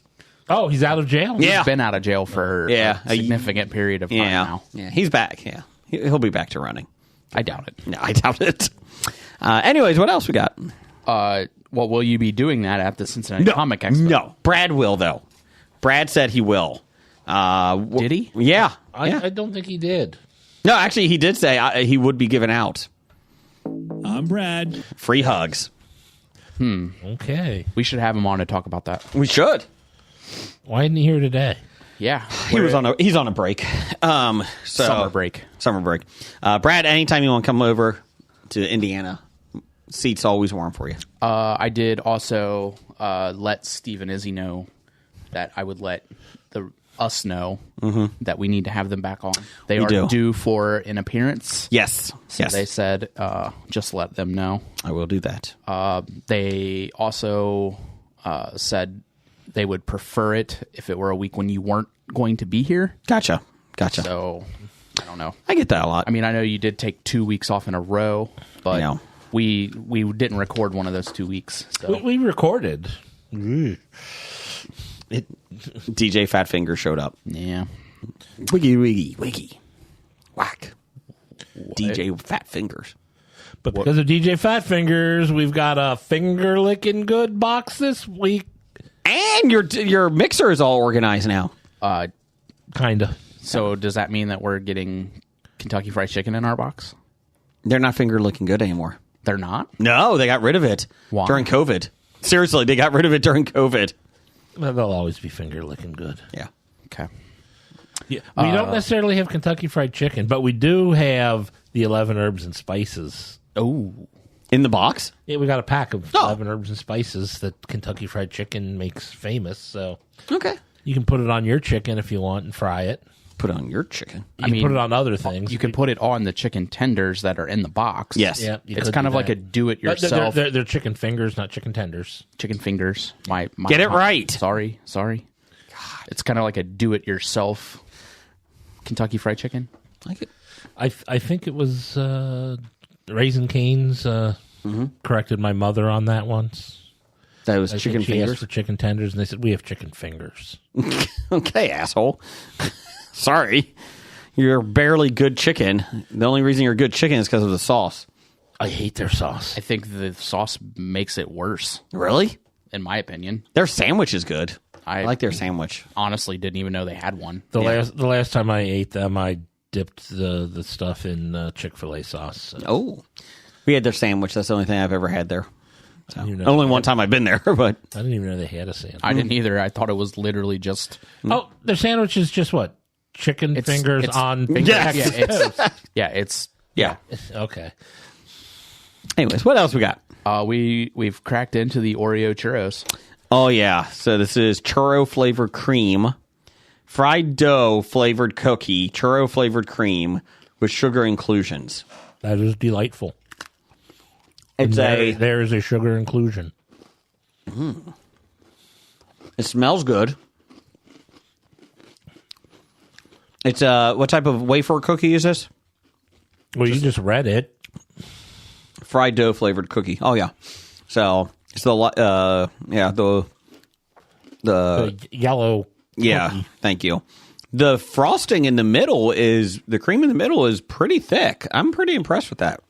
Oh, he's out of jail? Yeah. He's been out of jail for a significant period of time now. Yeah, he's back. Yeah, he'll be back to running. I doubt it. No, I doubt it. Anyways, what else we got? Well, will you be doing that at the Cincinnati Comic Expo? No, Brad will, though. Brad said he will. Did he? Yeah. I don't think he did. No, actually, he did say he would be giving out I'm Brad. free hugs. Okay. We should have him on to talk about that. We should. Why isn't he here today? Yeah. He's on a break. Summer break. Summer break. Brad, anytime you want to come over to Indiana, seats always warm for you. I did also let Steve and Izzy know that I would let us know that we need to have them back on. They are due for an appearance. Yes. So they said just let them know. I will do that. They also said they would prefer it if it were a week when you weren't going to be here. Gotcha. So, I don't know. I get that a lot. I mean, I know you did take 2 weeks off in a row, but we didn't record one of those 2 weeks. So. We recorded. DJ Fat Finger showed up. Yeah. Wiggy. Whack. DJ Fat Fingers. But because of DJ Fat Fingers, we've got a finger licking good box this week. And your mixer is all organized now. Kind of. So does that mean that we're getting Kentucky Fried Chicken in our box? They're not finger looking good anymore. They're not? No, they got rid of it during COVID. Seriously, they got rid of it during COVID. Well, they'll always be finger licking good. Yeah. Okay. Yeah, we don't necessarily have Kentucky Fried Chicken, but we do have the 11 herbs and spices. Oh. In the box? Yeah, we got a pack of 11 herbs and spices that Kentucky Fried Chicken makes famous. So Okay. you can put it on your chicken if you want and fry it. Put it on your chicken. You can put it on other things. You can put it on the chicken tenders that are in the box. Yes. Yeah, It's kind of like a do-it-yourself. They're chicken fingers, not chicken tenders. Chicken fingers. Get it right. Sorry. God. It's kind of like a do-it-yourself Kentucky Fried Chicken. Like it. I think it was Raising Cane's corrected my mother on that once. That was I chicken think she fingers? asked for chicken tenders, and they said, we have chicken fingers. Okay, asshole. Sorry. You're barely good chicken. The only reason you're good chicken is because of the sauce. I hate their sauce. I think the sauce makes it worse, Really? in my opinion. Their sandwich is good. I like their sandwich. Honestly, didn't even know they had one. The last time I ate them, I dipped the stuff in Chick-fil-A sauce. So. Oh. We had their sandwich. That's the only thing I've ever had there. So. Only one time I've been there, but I didn't even know they had a sandwich. I didn't either. I thought it was literally just... Oh, their sandwich is just what? Chicken fingers on fingers? Yes. Yeah. Okay. Anyways, what else we got? We've cracked into the Oreo churros. Oh, yeah. So this is churro flavored cream, fried dough flavored cookie, churro flavored cream with sugar inclusions. That is delightful. There's a sugar inclusion. It smells good. It's what type of wafer cookie is this? Well, you just read it. Fried dough flavored cookie. Oh yeah. So it's the yellow. Yeah. Cookie. Thank you. The frosting in the middle the cream in the middle is pretty thick. I'm pretty impressed with that.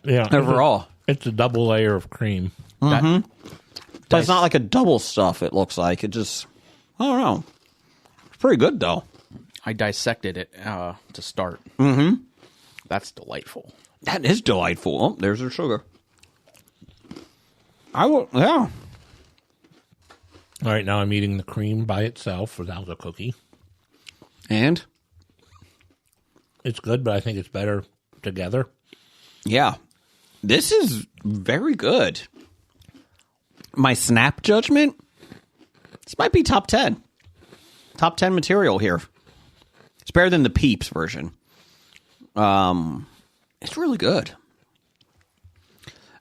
Yeah. Overall, it's a double layer of cream. But it's not like a double stuff. It looks like it just. I don't know. It's pretty good though. I dissected it to start. Mm-hmm. That's delightful. That is delightful. Oh, there's the sugar. Yeah. All right, now I'm eating the cream by itself without the cookie. And? It's good, but I think it's better together. Yeah. This is very good. My snap judgment, this might be top 10. Top 10 material here. It's better than the Peeps version. It's really good.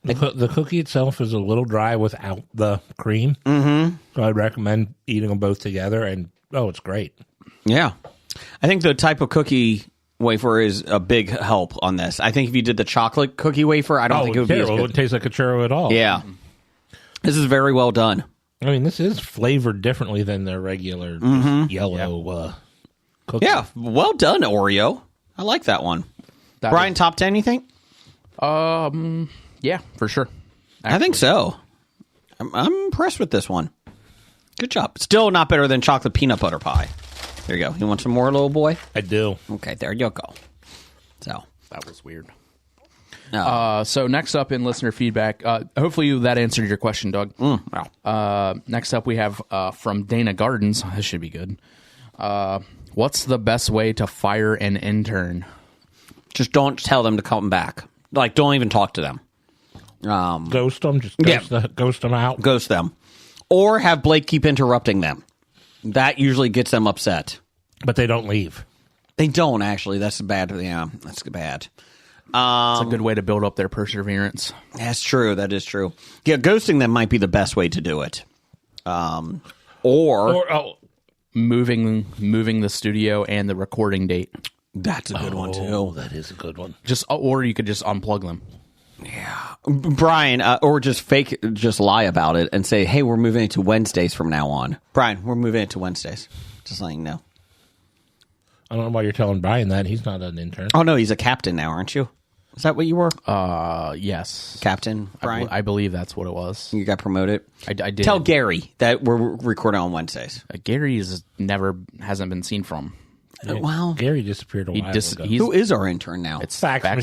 The cookie itself is a little dry without the cream. Mm-hmm. So I'd recommend eating them both together, and it's great. Yeah. I think the type of cookie wafer is a big help on this. I think if you did the chocolate cookie wafer, I don't think it would be as good. It wouldn't taste like a churro at all. Yeah. This is very well done. I mean, this is flavored differently than their regular just yellow cookie. Yeah, well done, Oreo. I like that one. Brian, top 10, you think? Yeah, for sure. Actually. I think so. I'm impressed with this one. Good job. Still not better than chocolate peanut butter pie. There you go. You want some more, little boy? I do. Okay, there you go. So that was weird. No. So next up in listener feedback, hopefully that answered your question, Doug. Wow. Next up we have from Dana Gardens. This should be good. What's the best way to fire an intern? Just don't tell them to come back. Like, don't even talk to them. Ghost them? Just ghost them out? Ghost them. Or have Blake keep interrupting them. That usually gets them upset. But they don't leave. They don't, actually. That's bad. Yeah, that's bad. It's a good way to build up their perseverance. That's true. That is true. Yeah, ghosting them might be the best way to do it. Or moving the studio and the recording date. That's a good one, too. That is a good one. Or you could just unplug them. Yeah. Brian, or just lie about it and say, hey, we're moving it to Wednesdays from now on. Brian, we're moving it to Wednesdays. Just letting you know. I don't know why you're telling Brian that. He's not an intern. Oh, no, he's a captain now, aren't you? Is that what you were? Yes. Captain, Brian? I believe that's what it was. You got promoted? I did. Tell Gary that we're recording on Wednesdays. Gary hasn't been seen from. Well, Gary disappeared a while ago. Who is our intern now? It's Fax Machine.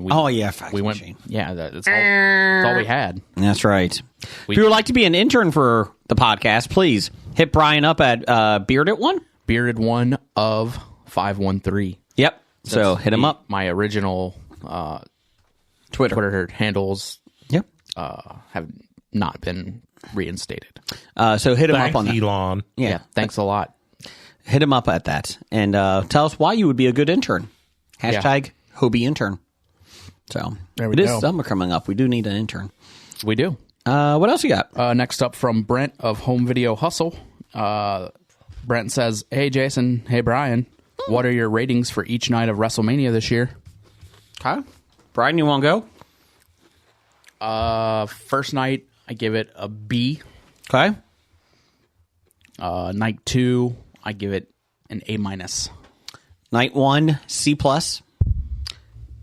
Fax Machine. Machine. Yeah, that's all we had. That's right. If you would like to be an intern for the podcast, please hit Brian up at Bearded One. Bearded One of 513. Yep. So hit him up. My original Twitter handles. Yep. Have not been reinstated. So hit him up on that. Elon. Yeah. Thanks a lot. Hit him up at that and tell us why you would be a good intern. Hashtag Hobie intern. So there we go. It is summer coming up. We do need an intern. We do. What else you got? Next up from Brent of Home Video Hustle. Brent says, hey, Jason. Hey, Brian. What are your ratings for each night of WrestleMania this year? Okay. Brian, you want to go? First night, I give it a B. Okay. Night 2, I give it an A-. Night 1, C+.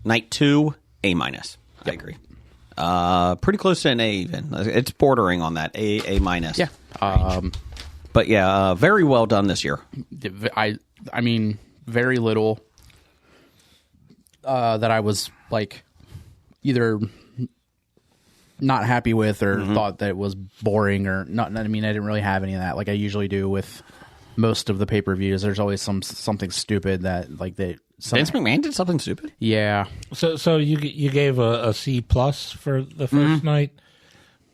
Night 2, A-. Yep. I agree. Pretty close to an A even. It's bordering on that A-. Yeah. But yeah, very well done this year. I mean, very little that I was like either not happy with or thought that it was boring or not. I mean, I didn't really have any of that like I usually do with most of the pay-per-views. There's always something stupid that like they. Vince McMahon did something stupid? Yeah. So you gave a C+ for the first night.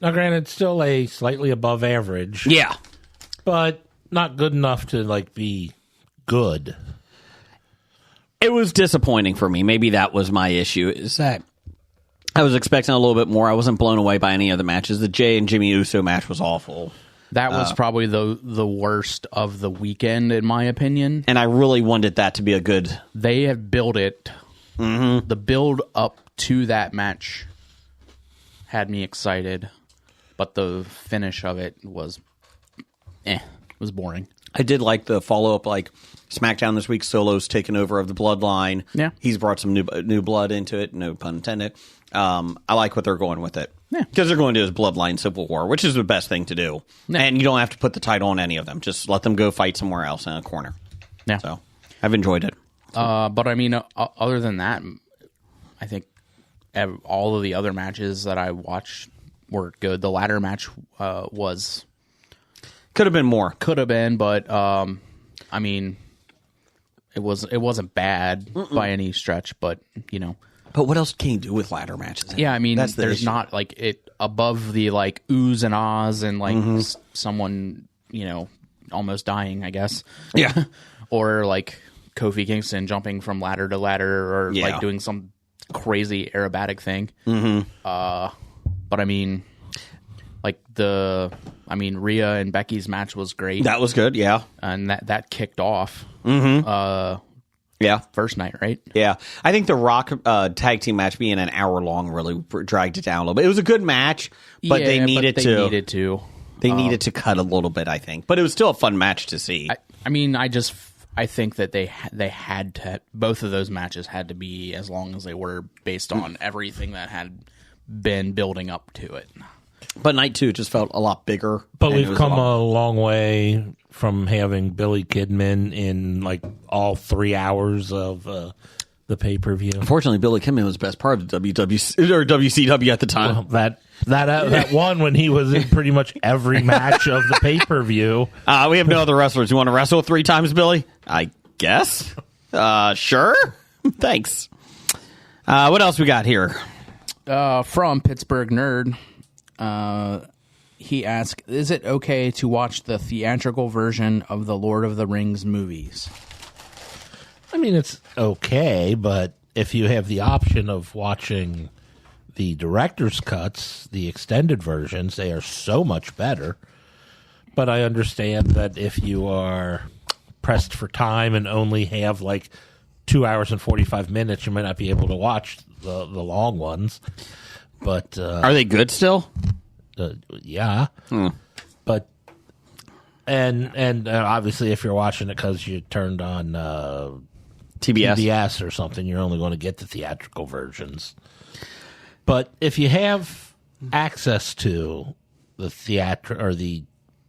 Now, granted, still a slightly above average. Yeah. But not good enough to like be good. It was disappointing for me. Maybe that was my issue. Is that I was expecting a little bit more. I wasn't blown away by any of the matches. The Jay and Jimmy Uso match was awful. That was probably the worst of the weekend, in my opinion. And I really wanted that to be a good... They have built it. Mm-hmm. The build up to that match had me excited, but the finish of it was boring. I did like the follow-up, like SmackDown this week, Solo's taken over of the Bloodline. Yeah. He's brought some new blood into it, no pun intended. I like what they're going with it. Yeah. Because they're going to his Bloodline Civil War, which is the best thing to do. Yeah. And you don't have to put the title on any of them. Just let them go fight somewhere else in a corner. Yeah. So, I've enjoyed it. But I mean, other than that, I think all of the other matches that I watched were good. The ladder match was... Could have been more. Could have been, but I mean, it wasn't bad by any stretch. But you know, but what else can you do with ladder matches? Yeah, I mean, there's issue. Not like it above the like oohs and ahs and like someone almost dying, I guess. Yeah, or like Kofi Kingston jumping from ladder to ladder, or like doing some crazy aerobatic thing. Mm-hmm. But I mean. Rhea and Becky's match was great. That was good, yeah. And that kicked off. Yeah. First night, right? Yeah. I think the Rock tag team match being an hour long really dragged it down a little bit. It was a good match, but they needed to. They needed to cut a little bit, I think. But it was still a fun match to see. I think that they had to, both of those matches had to be as long as they were based on everything that had been building up to it. But night 2 just felt a lot bigger. But we've come a long way from having Billy Kidman in like all 3 hours of the pay-per-view. Unfortunately, Billy Kidman was the best part of the WCW at the time. Well, that one when he was in pretty much every match of the pay-per-view. We have no other wrestlers. You want to wrestle 3 times, Billy? I guess. Sure. Thanks. What else we got here? From Pittsburgh Nerd. He asked, is it okay to watch the theatrical version of the Lord of the Rings movies? I mean, it's okay, but if you have the option of watching the director's cuts, the extended versions, they are so much better. But I understand that if you are pressed for time and only have like 2 hours and 45 minutes, you might not be able to watch the long ones. But are they good still? Yeah. But and obviously, if you're watching it because you turned on TBS or something, you're only going to get the theatrical versions. But if you have access to the the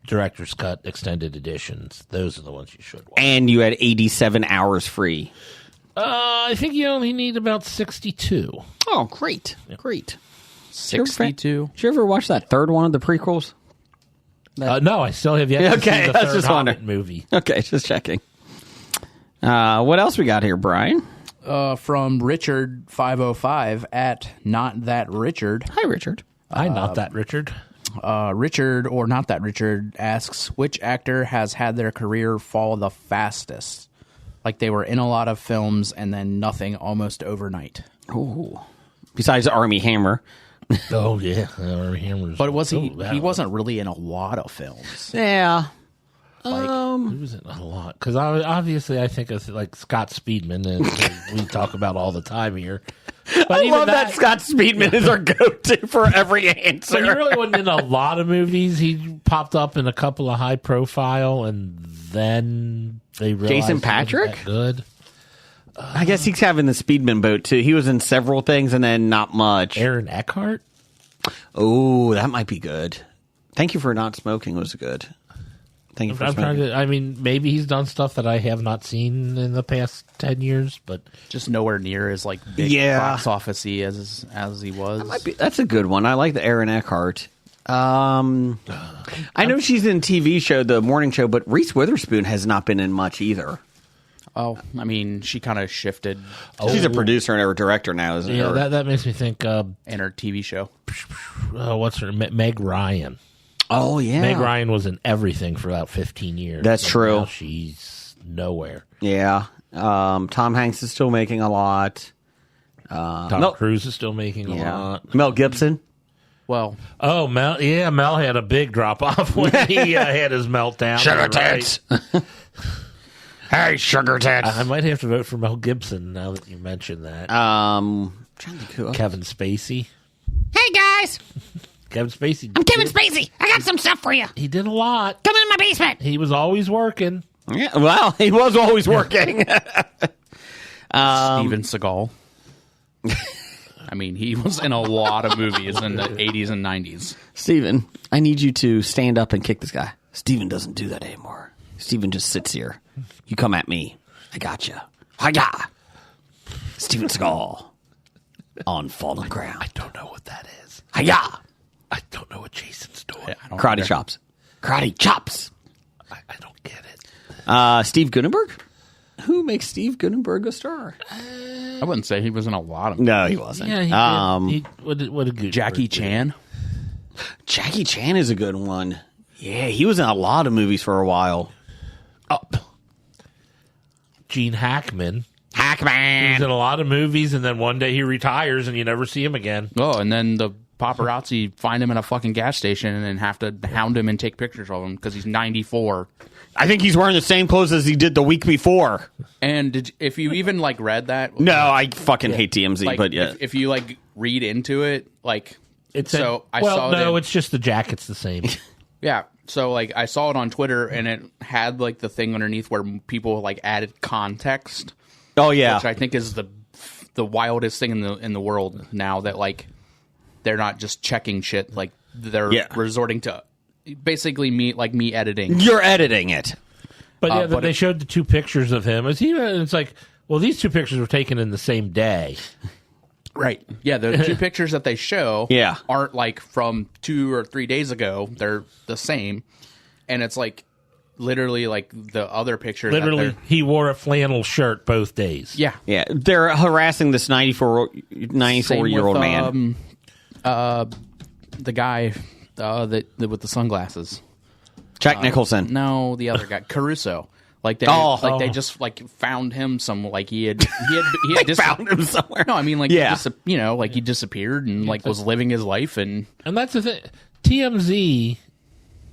director's cut extended editions, those are the ones you should watch. And you had 87 hours free. I think you only need about 62. Oh, great. Yeah. Great. 62. Did you ever watch that third one of the prequels? No, I still have yet to see the third Hobbit movie. Okay, just checking. What else we got here, Brian? From Richard505 at Not That Richard. Hi, Richard. Hi, Not That Richard. Richard, or Not That Richard, asks, which actor has had their career fall the fastest? Like they were in a lot of films and then nothing almost overnight. Ooh. Besides Armie Hammer. Oh, yeah. Armie Hammer's. But he wasn't really in a lot of films. Yeah. He was in a lot. Because obviously I think of like Scott Speedman, and we talk about all the time here. But I love that Scott Speedman is our go-to for every answer. So he really wasn't in a lot of movies. He popped up in a couple of high-profile, and then they realized Jason Patrick? He wasn't that good. I guess he's having the Speedman boat, too. He was in several things and then not much. Aaron Eckhart? Oh, that might be good. Thank You for Not Smoking was good. Thank you for smoking. Maybe he's done stuff that I have not seen in the past 10 years, but just nowhere near as like big box office-y as he was. That's a good one. I like the Aaron Eckhart. I know she's in TV show, the morning show, but Reese Witherspoon has not been in much either. Oh, I mean, she kind of shifted. She's a producer and a director now, isn't her? Yeah, that makes me think. In her TV show. What's her? Meg Ryan. Oh, yeah. Meg Ryan was in everything for about 15 years. That's true. Now she's nowhere. Yeah. Tom Hanks is still making a lot. Tom Cruise is still making a lot. Mel Gibson. Well, Mel. Yeah, Mel had a big drop off when he had his meltdown. Sugar tits. Hey, sugar tits. I might have to vote for Mel Gibson now that you mentioned that. Kevin Spacey. Hey guys, Kevin Spacey. I'm Kevin Spacey. I got some stuff for you. He did a lot. Come in my basement. He was always working. Yeah, well, he was always working. Steven Seagal. I mean, he was in a lot of movies in the 80s and 90s. Steven, I need you to stand up and kick this guy. Steven doesn't do that anymore. Steven just sits here. You come at me. I got you. Hi-ya! Steven Seagal on fallen ground. I don't know what that is. Hi-ya! I don't know what Jason's doing. Karate chops. Karate chops. I don't get it. Steve Guttenberg? Who makes Steve Guttenberg a star? I wouldn't say he was in a lot of. No, he wasn't. Yeah, what a good Jackie Chan. Jackie Chan is a good one. Yeah, he was in a lot of movies for a while. Gene Hackman. He Hackman. was in a lot of movies, and then one day he retires, and you never see him again. Oh, and then the paparazzi find him in a fucking gas station and have to hound him and take pictures of him because he's 94. I think he's wearing the same clothes as he did the week before. And if you even read that, No, I fucking hate TMZ, but yeah. if you read into it, It's it's just the jacket's the same. yeah. So I saw it on Twitter and it had the thing underneath where people added context. Oh yeah, which I think is the wildest thing in the world now that they're not just checking shit, they're resorting to basically me editing. You're editing it. But they showed the two pictures of him. It's like, well, these two pictures were taken in the same day. Right. Yeah, the two pictures that they show aren't from 2 or 3 days ago. They're the same. And it's literally the other picture. Literally, he wore a flannel shirt both days. Yeah. Yeah. They're harassing this 94-year-old man. The guy that with the sunglasses. Jack Nicholson. No, the other guy. Caruso. They just found him he had found him somewhere. No, I mean he disappeared and was living his life and that's the thing. TMZ,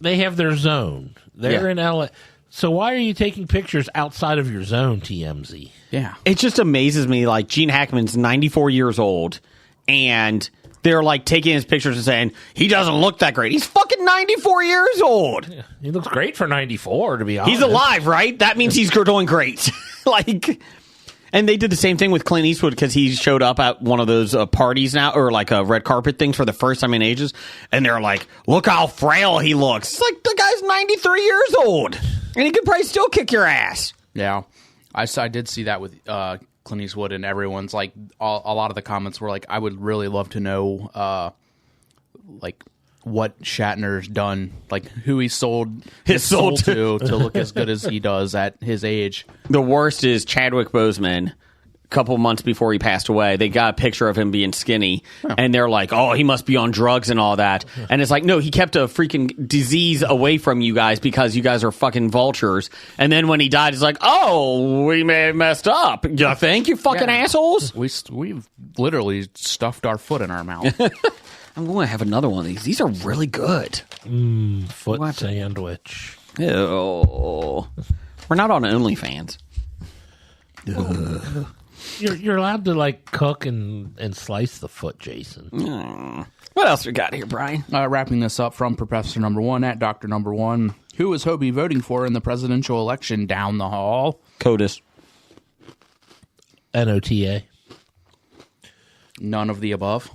they have their zone. They're in LA. So why are you taking pictures outside of your zone, TMZ? Yeah. It just amazes me. Gene Hackman's 94 years old and they're taking his pictures and saying he doesn't look that great. He's fucking 94 years old. Yeah, he looks great for 94, to be honest. He's alive, right? That means he's doing great. And they did the same thing with Clint Eastwood because he showed up at one of those parties now, or red carpet things for the first time in ages. And they're like, look how frail he looks. It's the guy's 93 years old. And he could probably still kick your ass. Yeah. I did see that with Clint Eastwood, and everyone's a lot of the comments were I would really love to know what Shatner's done, who he sold his soul to look as good as he does at his age. The worst is Chadwick Boseman. A couple months before he passed away, they got a picture of him being skinny, and they're like, oh, he must be on drugs and all that. And it's no, he kept a freaking disease away from you guys because you guys are fucking vultures. And then when he died, it's oh, we may have messed up. You think, you fucking assholes? We've literally stuffed our foot in our mouth. I'm going to have another one of these. These are really good. Foot sandwich. Ew. We're not on OnlyFans. You're allowed to cook and slice the foot, Jason. What else we got here, Brian? Wrapping this up from Professor Number One at Dr. Number One. Who is Hobie voting for in the presidential election down the hall? CODIS. NOTA. None of the above.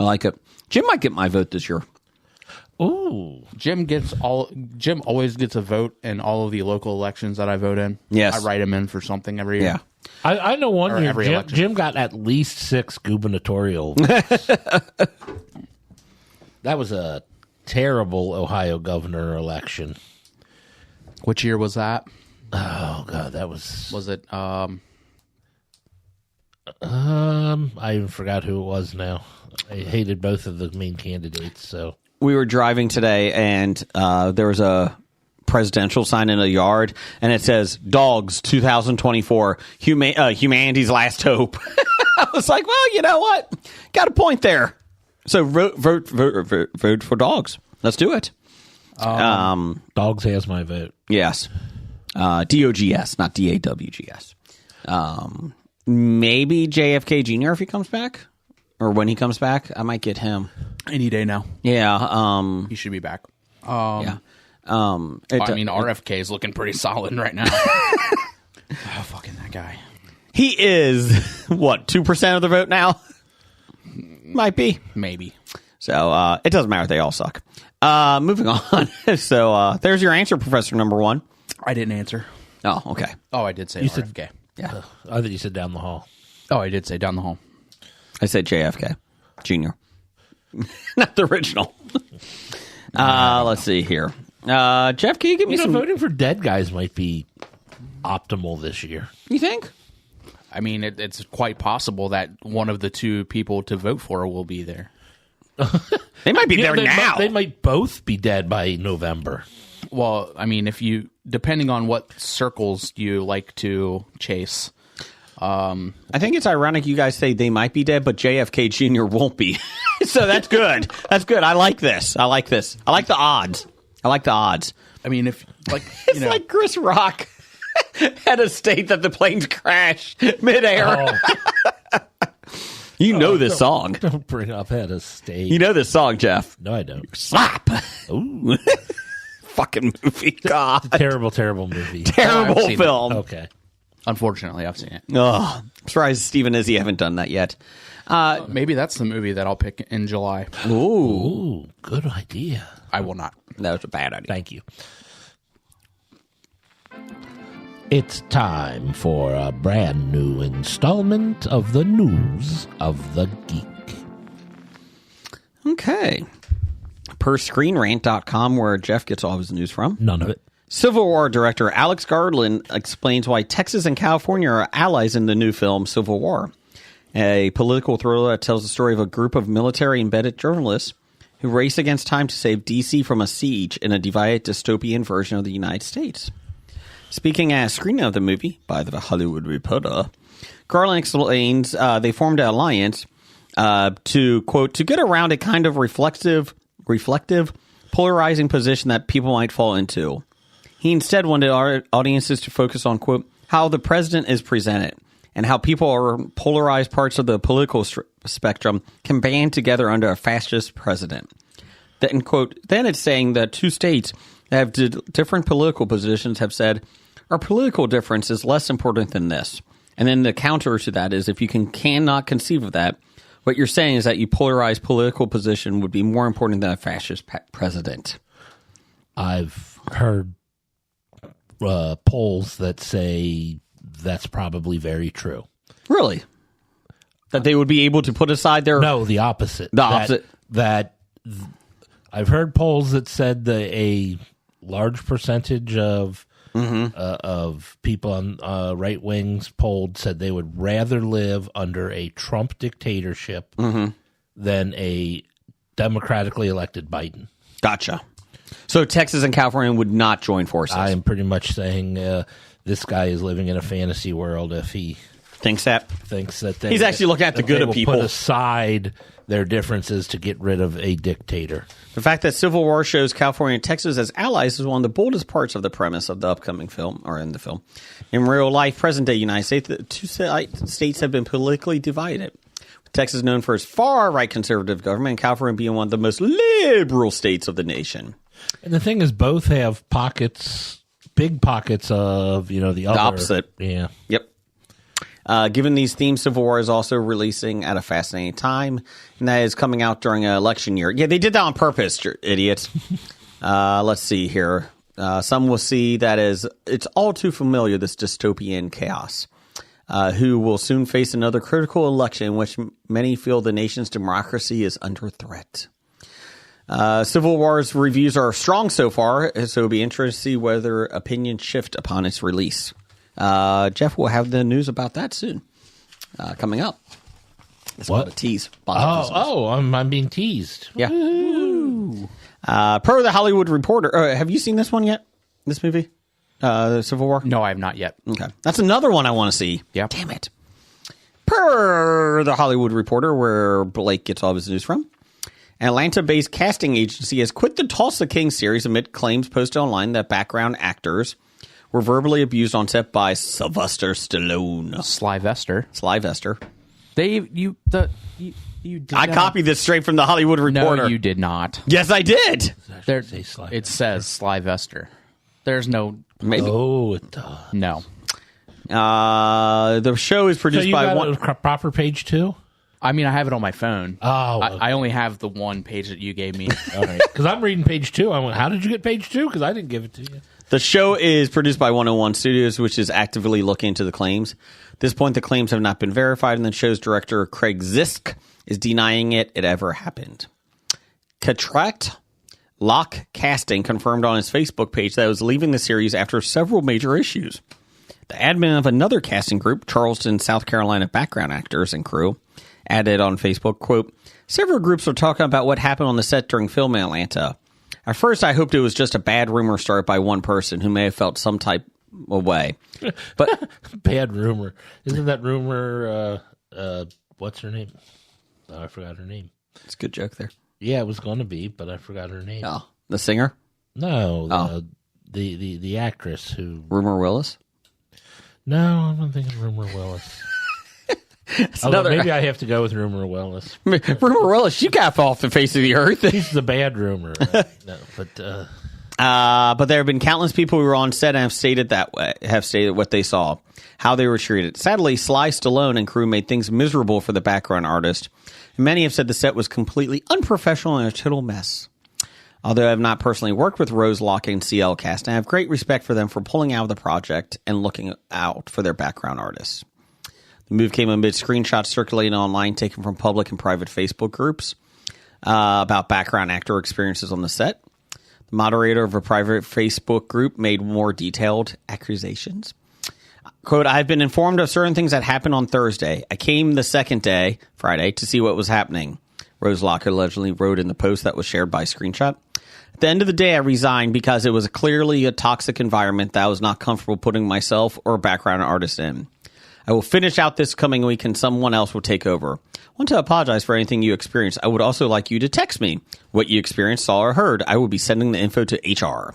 I like it. Jim might get my vote this year. Ooh. Jim always gets a vote in all of the local elections that I vote in. Yes. I write him in for something every year. Yeah. I know one year Jim got at least 6 gubernatorial votes. That was a terrible Ohio governor election. Which year was that? Oh God, that was. Was it? I even forgot who it was now. I hated both of the main candidates. So we were driving today, and there was a presidential sign in a yard, and it says "Dogs 2024, humanity's last hope." I was like, well, you know what? Got a point there. So vote for dogs. Let's do it. Dogs has my vote. Yes. DOGS, not DAWGS. Maybe JFK Jr. if he comes back, or when he comes back, I might get him any day now. Yeah, he should be back. Yeah. RFK is looking pretty solid right now. Oh, fucking that guy. He is what 2% of the vote now. Might be, maybe. So it doesn't matter. They all suck. Moving on. So there's your answer, Professor Number One. I didn't answer. Oh, okay. Oh, I did say you RFK. Said, yeah. I thought you said down the hall. Oh, I did say down the hall. I said JFK Jr. Not the original. Let's see here. Jeff, can you give me some... voting for dead guys might be optimal this year. You think? I mean, it's quite possible that one of the two people to vote for will be there. They might be there now. They might both be dead by November. Well, I mean, depending on what circles you like to chase. I think it's ironic you guys say they might be dead, but JFK Jr. won't be. So that's good. That's good. I like this. I like the odds. I mean, if like it's like Chris Rock had a state that the planes crashed midair. Oh. You know this song. Don't bring up head of state. You know this song, Jeff. No, I don't. Slap. Ooh. Fucking movie. God. Terrible, terrible movie. Terrible film. Okay. Unfortunately, I've seen it. Oh, I'm surprised Steve and Izzy haven't done that yet. Maybe that's the movie that I'll pick in July. Ooh, good idea. I will not. That was a bad idea. Thank you. It's time for a brand new installment of the News of the Geek. Okay. Per ScreenRant.com, where Jeff gets all his news from. None of it. Civil War director Alex Garland explains why Texas and California are allies in the new film Civil War, a political thriller that tells the story of a group of military-embedded journalists who race against time to save D.C. from a siege in a divided dystopian version of the United States. Speaking at a screening of the movie by The Hollywood Reporter, Garland explains they formed an alliance to, quote, to get around a kind of reflective, polarizing position that people might fall into. He instead wanted our audiences to focus on, quote, how the president is presented and how people or polarized parts of the political spectrum can band together under a fascist president. Then, quote, then it's saying that two states that have different political positions have said, our political difference is less important than this. And then the counter to that is if you cannot conceive of that, what you're saying is that your polarized political position would be more important than a fascist president. I've heard polls that say that's probably very true. Really? That they would be able to put aside their... No, the opposite. The opposite. I've heard polls that said that a large percentage of people on right wings polled said they would rather live under a Trump dictatorship than a democratically elected Biden. Gotcha. So Texas and California would not join forces. I am pretty much saying this guy is living in a fantasy world if he thinks that he's actually looking at the good of people. Put aside their differences to get rid of a dictator. The fact that Civil War shows California and Texas as allies is one of the boldest parts of the premise of the upcoming film, or in the film. In real life, present-day United States, the two states have been politically divided. With Texas known for its far-right conservative government, and California being one of the most liberal states of the nation. And the thing is, both have pockets, big pockets of, the other. The opposite. Yeah. Yep. Given these themes, Civil War is also releasing at a fascinating time, and that is coming out during an election year. Yeah, they did that on purpose, idiots. Let's see here. Some will see that as it's all too familiar, this dystopian chaos, who will soon face another critical election in which many feel the nation's democracy is under threat. Civil War's reviews are strong so far, so it'll be interesting to see whether opinions shift upon its release. Jeff will have the news about that soon. Coming up. It's what? A tease. I'm being teased. Yeah. Per The Hollywood Reporter. Have you seen this one yet? This movie? Civil War? No, I have not yet. Okay. That's another one I want to see. Yeah. Damn it. Per The Hollywood Reporter, where Blake gets all of his news from, an Atlanta-based casting agency has quit the Tulsa King series amid claims posted online that background actors were verbally abused on set by Sylvester Stallone. Slyvester. You did I copied this straight from The Hollywood Reporter. No, you did not. Yes, I did. It says Slyvester. There's no... Maybe. Oh, it does. No. The show is produced by one... proper page 2? I mean, I have it on my phone. Oh. I only have the one page that you gave me. All right. Because I'm reading page 2. I went, how did you get page 2? Because I didn't give it to you. The show is produced by 101 Studios, which is actively looking into the claims. At this point, the claims have not been verified, and the show's director, Craig Zisk, is denying it ever happened. Cataract Lock Casting confirmed on his Facebook page that it was leaving the series after several major issues. The admin of another casting group, Charleston, South Carolina background actors and crew, added on Facebook, quote, several groups are talking about what happened on the set during film in Atlanta. At first, I hoped it was just a bad rumor started by one person who may have felt some type of way. But bad rumor. Isn't that rumor, what's her name? Oh, I forgot her name. It's a good joke there. Yeah, it was going to be, but I forgot her name. Oh, the singer? No, the actress who... Rumor Willis? No, I'm not thinking Rumor Willis. Maybe I have to go with Rumor Willis. Rumor Willis, you got off the face of the earth. He's the bad rumor. Right? No, but there have been countless people who were on set and have stated what they saw, how they were treated. Sadly, Sly Stallone and crew made things miserable for the background artist. And many have said the set was completely unprofessional and a total mess. Although I have not personally worked with Rose Locke and CL Cast, I have great respect for them for pulling out of the project and looking out for their background artists. The move came amid screenshots circulating online taken from public and private Facebook groups about background actor experiences on the set. The moderator of a private Facebook group made more detailed accusations. Quote, I've been informed of certain things that happened on Thursday. I came the second day, Friday, to see what was happening. Rose Locke allegedly wrote in the post that was shared by Screenshot. At the end of the day, I resigned because it was clearly a toxic environment that I was not comfortable putting myself or a background artist in. I will finish out this coming week and someone else will take over. I want to apologize for anything you experienced. I would also like you to text me what you experienced, saw, or heard. I will be sending the info to HR.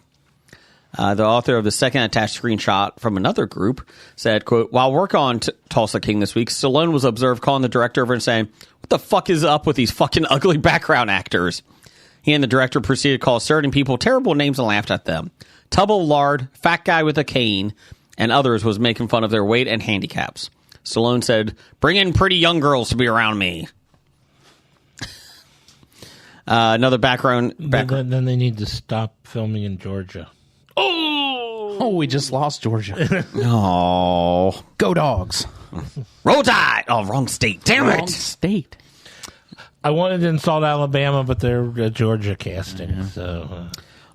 The author of the second attached screenshot from another group said, quote, while working on Tulsa King this week, Stallone was observed calling the director over and saying, what the fuck is up with these fucking ugly background actors? He and the director proceeded to call certain people terrible names and laughed at them. Tubble Lard, fat guy with a cane, and others was making fun of their weight and handicaps. Stallone said, bring in pretty young girls to be around me. Another background. Then they need to stop filming in Georgia. Oh, we just lost Georgia. Oh. Go Dogs. Roll Tide. Oh, wrong state. Damn it. Wrong state. I wanted to insult Alabama, but they're Georgia casting. Yeah. So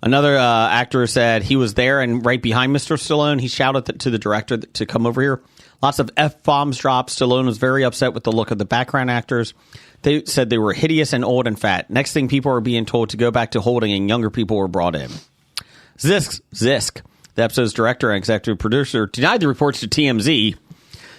Another actor said he was there and right behind Mr. Stallone. He shouted to the director to come over here. Lots of F-bombs dropped. Stallone was very upset with the look of the background actors. They said they were hideous and old and fat. Next thing, people were being told to go back to holding and younger people were brought in. Zisk, the episode's director and executive producer, denied the reports to TMZ,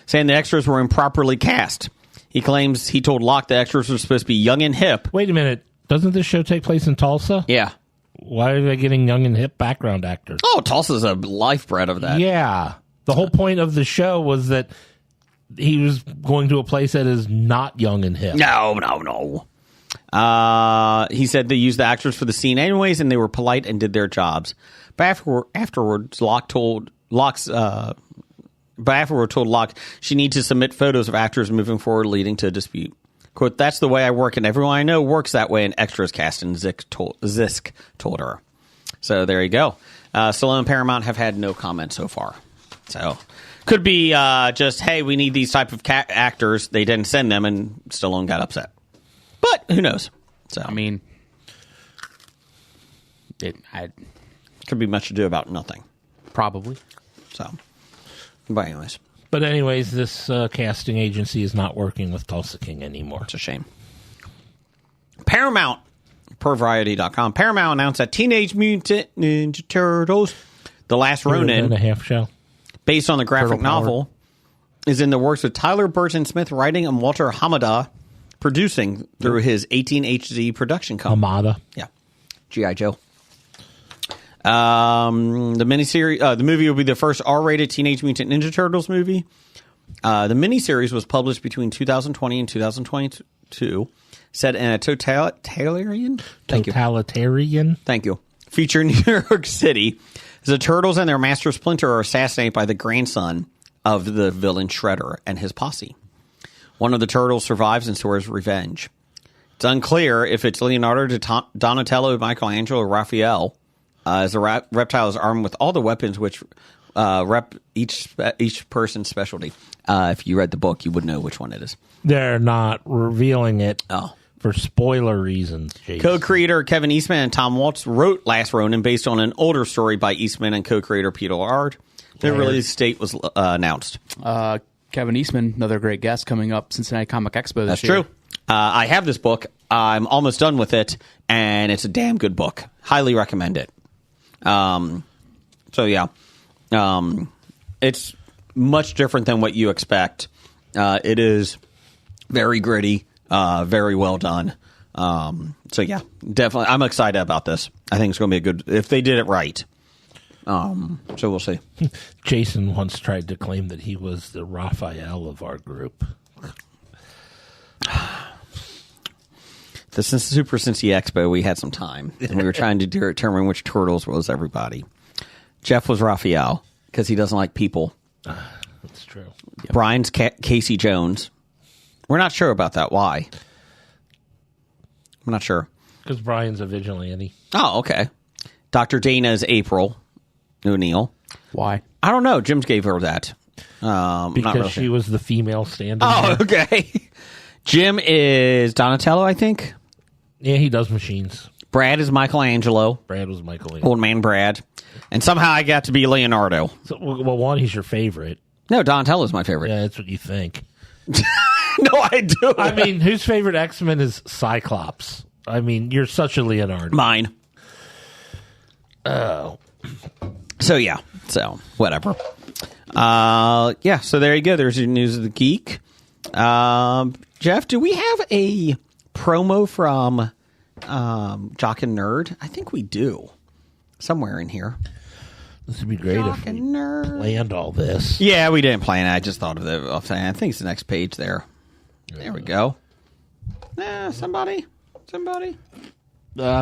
saying the extras were improperly cast. He claims he told Locke the extras were supposed to be young and hip. Wait a minute. Doesn't this show take place in Tulsa? Yeah. Why are they getting young and hip background actors? Oh, Tulsa's a lifebred of that. Yeah. The whole point of the show was that he was going to a place that is not young and hip. No. He said they used the actors for the scene anyways, and they were polite and did their jobs. But afterwards, Locke told Locke she needs to submit photos of actors moving forward, leading to a dispute. Quote, that's the way I work, and everyone I know works that way in extras casting, Zisk told her. So there you go. Stallone and Paramount have had no comment so far. So could be just, hey, we need these type of actors. They didn't send them, and Stallone got upset. But who knows? So I mean, could be much ado about nothing. Probably. So, but anyways. This casting agency is not working with Tulsa King anymore. It's a shame. Paramount, per Variety.com, Paramount announced that Teenage Mutant Ninja Turtles, The Last Ronin, and a half show, based on the graphic Turtle Power. novel, is in the works with Tyler Burton Smith writing and Walter Hamada producing through his 18HD production company. Hamada. Yeah. G.I. Joe. The miniseries, the movie will be the first R-rated Teenage Mutant Ninja Turtles movie. The miniseries was published between 2020 and 2022, set in a totalitarian. Thank you. Featuring New York City. The Turtles and their master Splinter are assassinated by the grandson of the villain Shredder and his posse. One of the Turtles survives and swears revenge. It's unclear if it's Leonardo, Donatello, Michelangelo, or Raphael, as the reptile is armed with all the weapons which rep each person's specialty. If you read the book, you would know which one it is. They're not revealing it for spoiler reasons, Jason. Co-creator Kevin Eastman and Tom Waltz wrote Last Ronin based on an older story by Eastman and co-creator Peter Laird. The release date was announced. Kevin Eastman, another great guest coming up, Cincinnati Comic Expo this year. year. That's true. I have this book. I'm almost done with it, and it's a damn good book. Highly recommend it. It's much different than what you expect. It is very gritty, very well done. Definitely. I'm excited about this. I think it's going to be a good, if they did it right. So we'll see. Jason once tried to claim that he was the Raphael of our group. The Super Cincy Expo, we had some time, and we were trying to determine which Turtles was everybody. Jeff was Raphael, because he doesn't like people. That's true. Yep. Brian's Casey Jones. We're not sure about that. Why? I'm not sure. Because Brian's a vigilante. Oh, okay. Dr. Dana is April O'Neil. Why? I don't know. Jim gave her that. Because she was the female stand-in. Oh, okay. Jim is Donatello, I think. Yeah, he does machines. Brad is Michelangelo. Brad was Michelangelo. Old man Brad. And somehow I got to be Leonardo. So, well, one, he's your favorite. No, Donatello's my favorite. Yeah, that's what you think. No, I do. I mean, whose favorite X-Men is Cyclops? I mean, you're such a Leonardo. Mine. Oh. So, whatever. So there you go. There's your News of the Geek. Jeff, do we have a promo from Jock and Nerd? I think we do. Somewhere in here. This would be great if we planned all this. Yeah, we didn't plan it. I just thought of it. I think it's the next page there. There we go. Somebody? I'm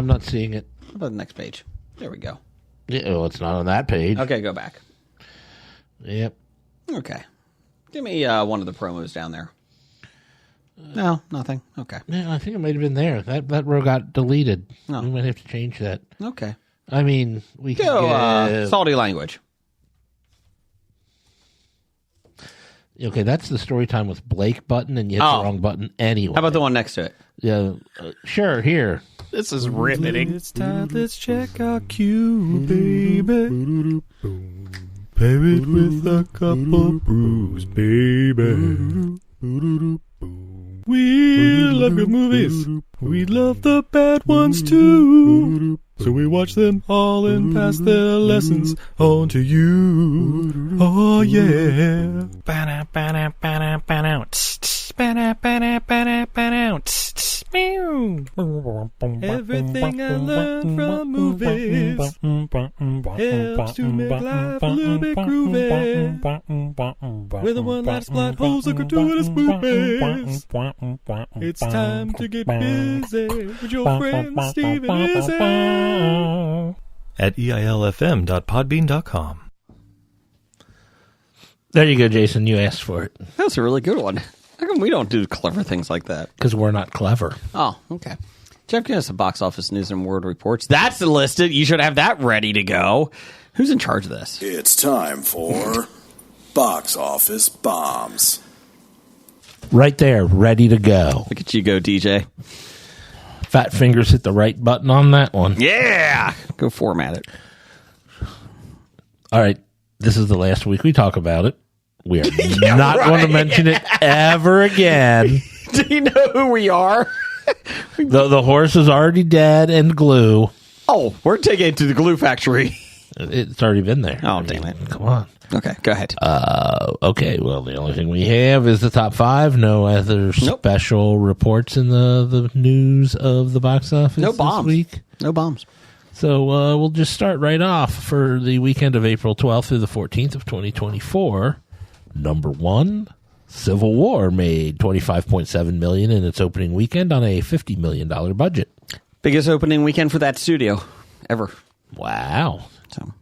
not seeing it. How about the next page? There we go. Yeah, well, it's not on that page. Okay, go back. Yep. Okay. Give me one of the promos down there. No, nothing. Okay. Yeah, I think it might have been there. That row got deleted. No. We might have to change that. Okay. I mean, we can go salty language. Okay, that's the story time with Blake button, and you hit the wrong button anyway. How about the one next to it? Yeah, sure, here. This is riveting. It's time, let's check our cue, baby. Pair it with a couple brews, baby. We love good movies. We love the bad ones too. So we watch them all and pass their lessons on to you. Oh yeah. Everything I learned from movies helps to make life a little bit groovy. With a one-liner plot, holes, or gratuitous movies. It's time to get busy with your friend Steve and Izzy. At eilfm.podbean.com. There you go, Jason. You asked for it. That's a really good one. How come we don't do clever things like that? Because we're not clever. Oh, okay. Jeff, give us the box office news and world reports. That's listed. You should have that ready to go. Who's in charge of this? It's time for Box Office Bombs. Right there, ready to go. Look at you go, DJ. Fat fingers hit the right button on that one. Yeah! Go format it. All right. This is the last week we talk about it. We are not going to mention it ever again. Do you know who we are? The horse is already dead and glue. Oh, we're taking it to the glue factory. It's already been there. Oh, damn it. Come on. Okay, go ahead. Okay, well, the only thing we have is the top 5. No other special reports in the news of the box office No bombs. this week. No bombs. So we'll just start right off for the weekend of April 12th through the 14th of 2024. Number 1, Civil War made $25.7 million in its opening weekend on a $50 million budget. Biggest opening weekend for that studio ever. Wow. So,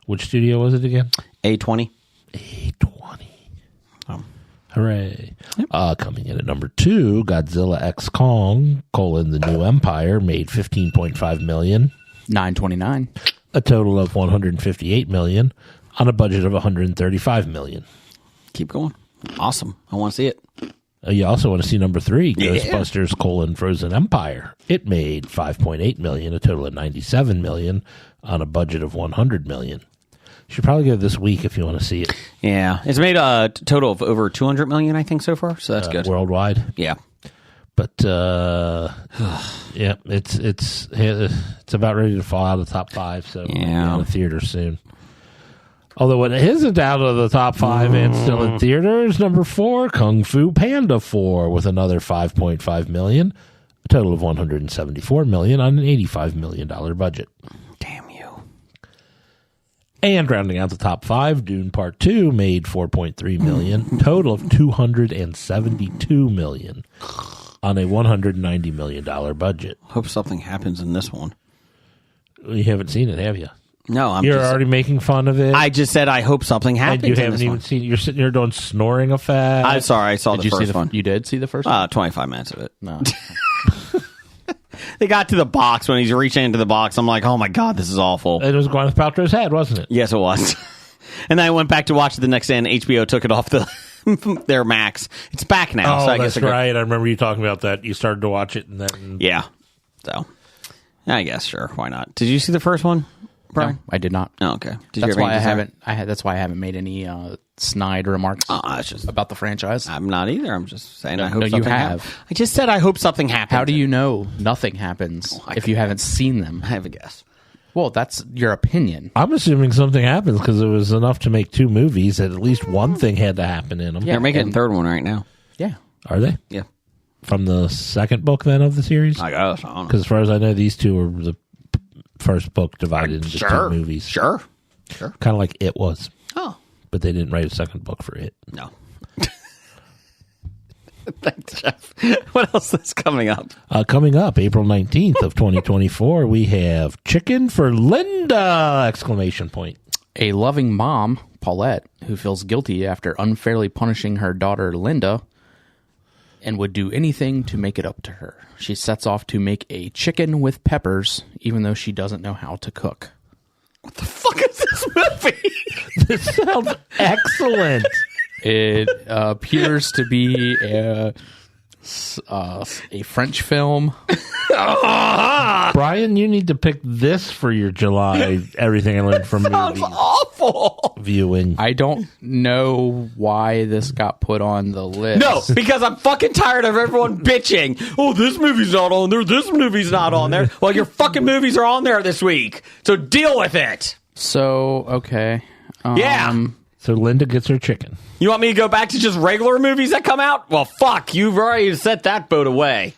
which studio was it again? A20. A20. Hooray. Yep. Coming in at number 2, Godzilla X Kong, the New Empire, made $15.5 million. $9.29. A total of $158 million on a budget of $135 million. Keep going. Awesome. I want to see it. You also want to see number 3, Ghostbusters: Frozen Empire. It made $5.8 million, a total of $97 million on a budget of $100 million. You should probably go this week if you want to see it. Yeah, it's made a total of over $200 million, I think, so far. So that's good worldwide. Yeah, but yeah, it's about ready to fall out of the top 5. So yeah, in the theater soon. Although it isn't out of the top 5 and still in theaters, number 4, Kung Fu Panda 4 with another $5.5 million, a total of $174 million on an $85 million budget. Damn you. And rounding out the top 5, Dune Part 2 made $4.3 million, total of $272 million on a $190 million budget. Hope something happens in this one. You haven't seen it, have you? No, You're already making fun of it. I just said I hope something happens. And you haven't even seen it. You're sitting here doing snoring effects. I'm sorry, I saw the first one. You did see the first one? 25 minutes of it. No. They got to the box when he's reaching into the box. I'm like, oh my God, this is awful. It was Gwyneth Paltrow's head, wasn't it? Yes, it was. And then I went back to watch it the next day, and HBO took it off their Max. It's back now. Oh, so I that's guess right. I remember you talking about that. You started to watch it, and then yeah. So I guess sure, why not? Did you see the first one, Brian? No, I did not. Oh, okay. That's why I haven't. That's why I haven't made any snide remarks about the franchise. I'm not either. I'm just saying. I hope no, something you have. I just said I hope something happens. How do you know nothing happens if you haven't seen them? I have a guess. Well, that's your opinion. I'm assuming something happens because it was enough to make 2 movies. At least one thing had to happen in them. Yeah, they're making a third one right now. Yeah. Are they? Yeah. From the second book, then, of the series? I guess. I don't know. Because as far as I know, these 2 are the first book divided into 2 movies. Sure. Kind of like It was. Oh. But they didn't write a second book for It. No. Thanks, Jeff. What else is coming up? Coming up, April 19th of 2024, we have Chicken for Linda! ! A loving mom, Paulette, who feels guilty after unfairly punishing her daughter, Linda, and would do anything to make it up to her. She sets off to make a chicken with peppers, even though she doesn't know how to cook. What the fuck is this movie? This sounds excellent. It appears to be a French film. Brian, you need to pick this for your July Everything I Learned from Sounds Movies awful. viewing. I don't know why this got put on the list. No, because I'm fucking tired of everyone bitching. Oh, this movie's not on there. This movie's not on there. Well, your fucking movies are on there this week. So deal with it. So, okay. Yeah. So Linda gets her chicken. You want me to go back to just regular movies that come out? Well, fuck. You've already set that boat away.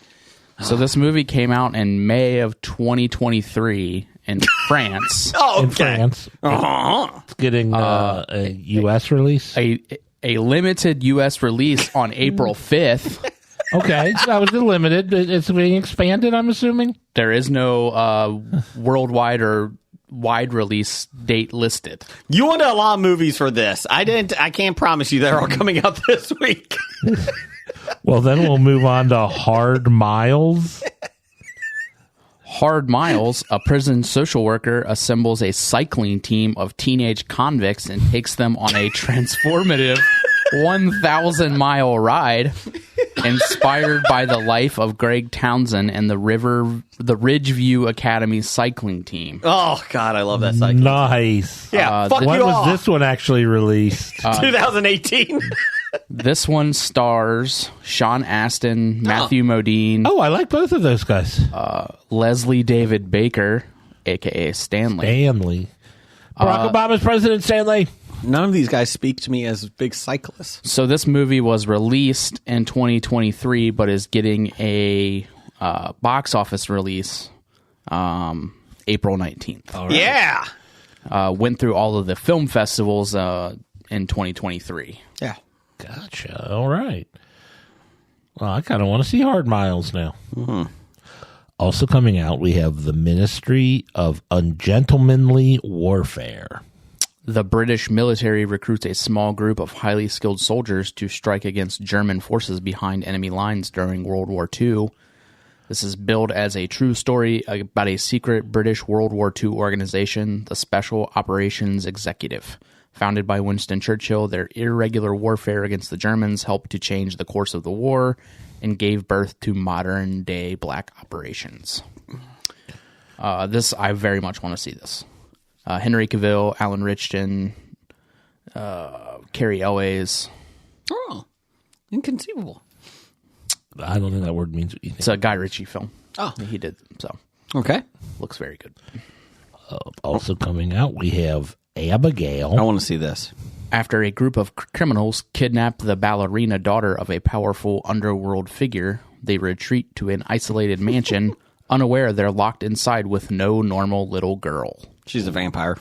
So this movie came out in May of 2023 in France. Oh, okay. In France. Uh-huh. It's getting a U.S. release. A limited U.S. release on April 5th. Okay, that was limited. It's being expanded, I'm assuming? There is no worldwide or wide release date listed. You wanted a lot of movies for this. I can't promise you they're all coming out this week. Well, then we'll move on to Hard Miles. Hard Miles, a prison social worker assembles a cycling team of teenage convicts and takes them on a transformative 1,000-mile ride inspired by the life of Greg Townsend and the Ridgeview Academy cycling team. Oh, God, I love that cycling. Nice. Yeah, fuck when you was off. this one actually released? 2018. This one stars Sean Astin, Matthew Modine. Oh, I like both of those guys. Leslie David Baker, a.k.a. Stanley. Barack Obama's president, Stanley. None of these guys speak to me as big cyclists. So this movie was released in 2023, but is getting a box office release April 19th. All right. Yeah. Went through all of the film festivals in 2023. Yeah. Gotcha. All right. Well, I kind of want to see Hard Miles now. Mm-hmm. Also coming out, we have The Ministry of Ungentlemanly Warfare. The British military recruits a small group of highly skilled soldiers to strike against German forces behind enemy lines during World War II. This is billed as a true story about a secret British World War II organization, the Special Operations Executive. Founded by Winston Churchill, their irregular warfare against the Germans helped to change the course of the war and gave birth to modern-day black operations. I very much want to see this. Henry Cavill, Alan Richardson, Carrie Elways. Oh, inconceivable. I don't think that word means what you think. It's a Guy Ritchie film. Oh. He did, so. Okay. Looks very good. Also coming out, we have Abigail. I want to see this. After a group of criminals kidnap the ballerina daughter of a powerful underworld figure, they retreat to an isolated mansion, unaware they're locked inside with no normal little girl. She's a vampire.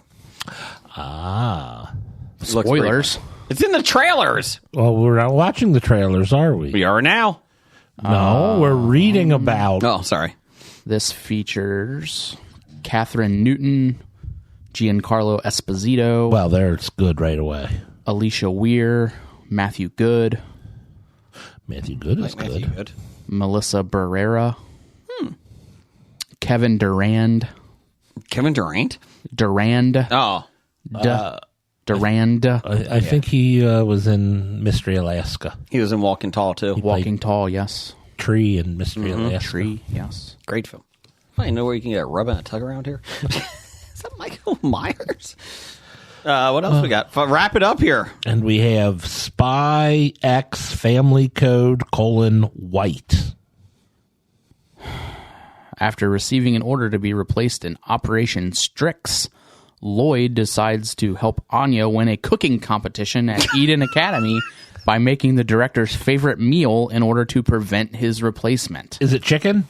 Ah. Spoilers. It's in the trailers. Well, we're not watching the trailers, are we? We are now. No, we're reading about. Oh, sorry. This features Catherine Newton, Giancarlo Esposito. Well, there it's good right away. Alicia Weir, Matthew Good. Matthew Good is Matthew good. Good. Melissa Barrera. Kevin Durand. Kevin Durant? Durand. Oh. Durand. I think he was in Mystery Alaska. He was in Walking Tall, too. Walking Tall, yes. Tree in Mystery Alaska. Tree, yes. Great film. I didn't know where you can get a rub and a tug around here. Is that Michael Myers? What else we got? Wrap it up here. And we have Spy X Family Code : White. After receiving an order to be replaced in Operation Strix, Lloyd decides to help Anya win a cooking competition at Eden Academy by making the director's favorite meal in order to prevent his replacement. Is it chicken?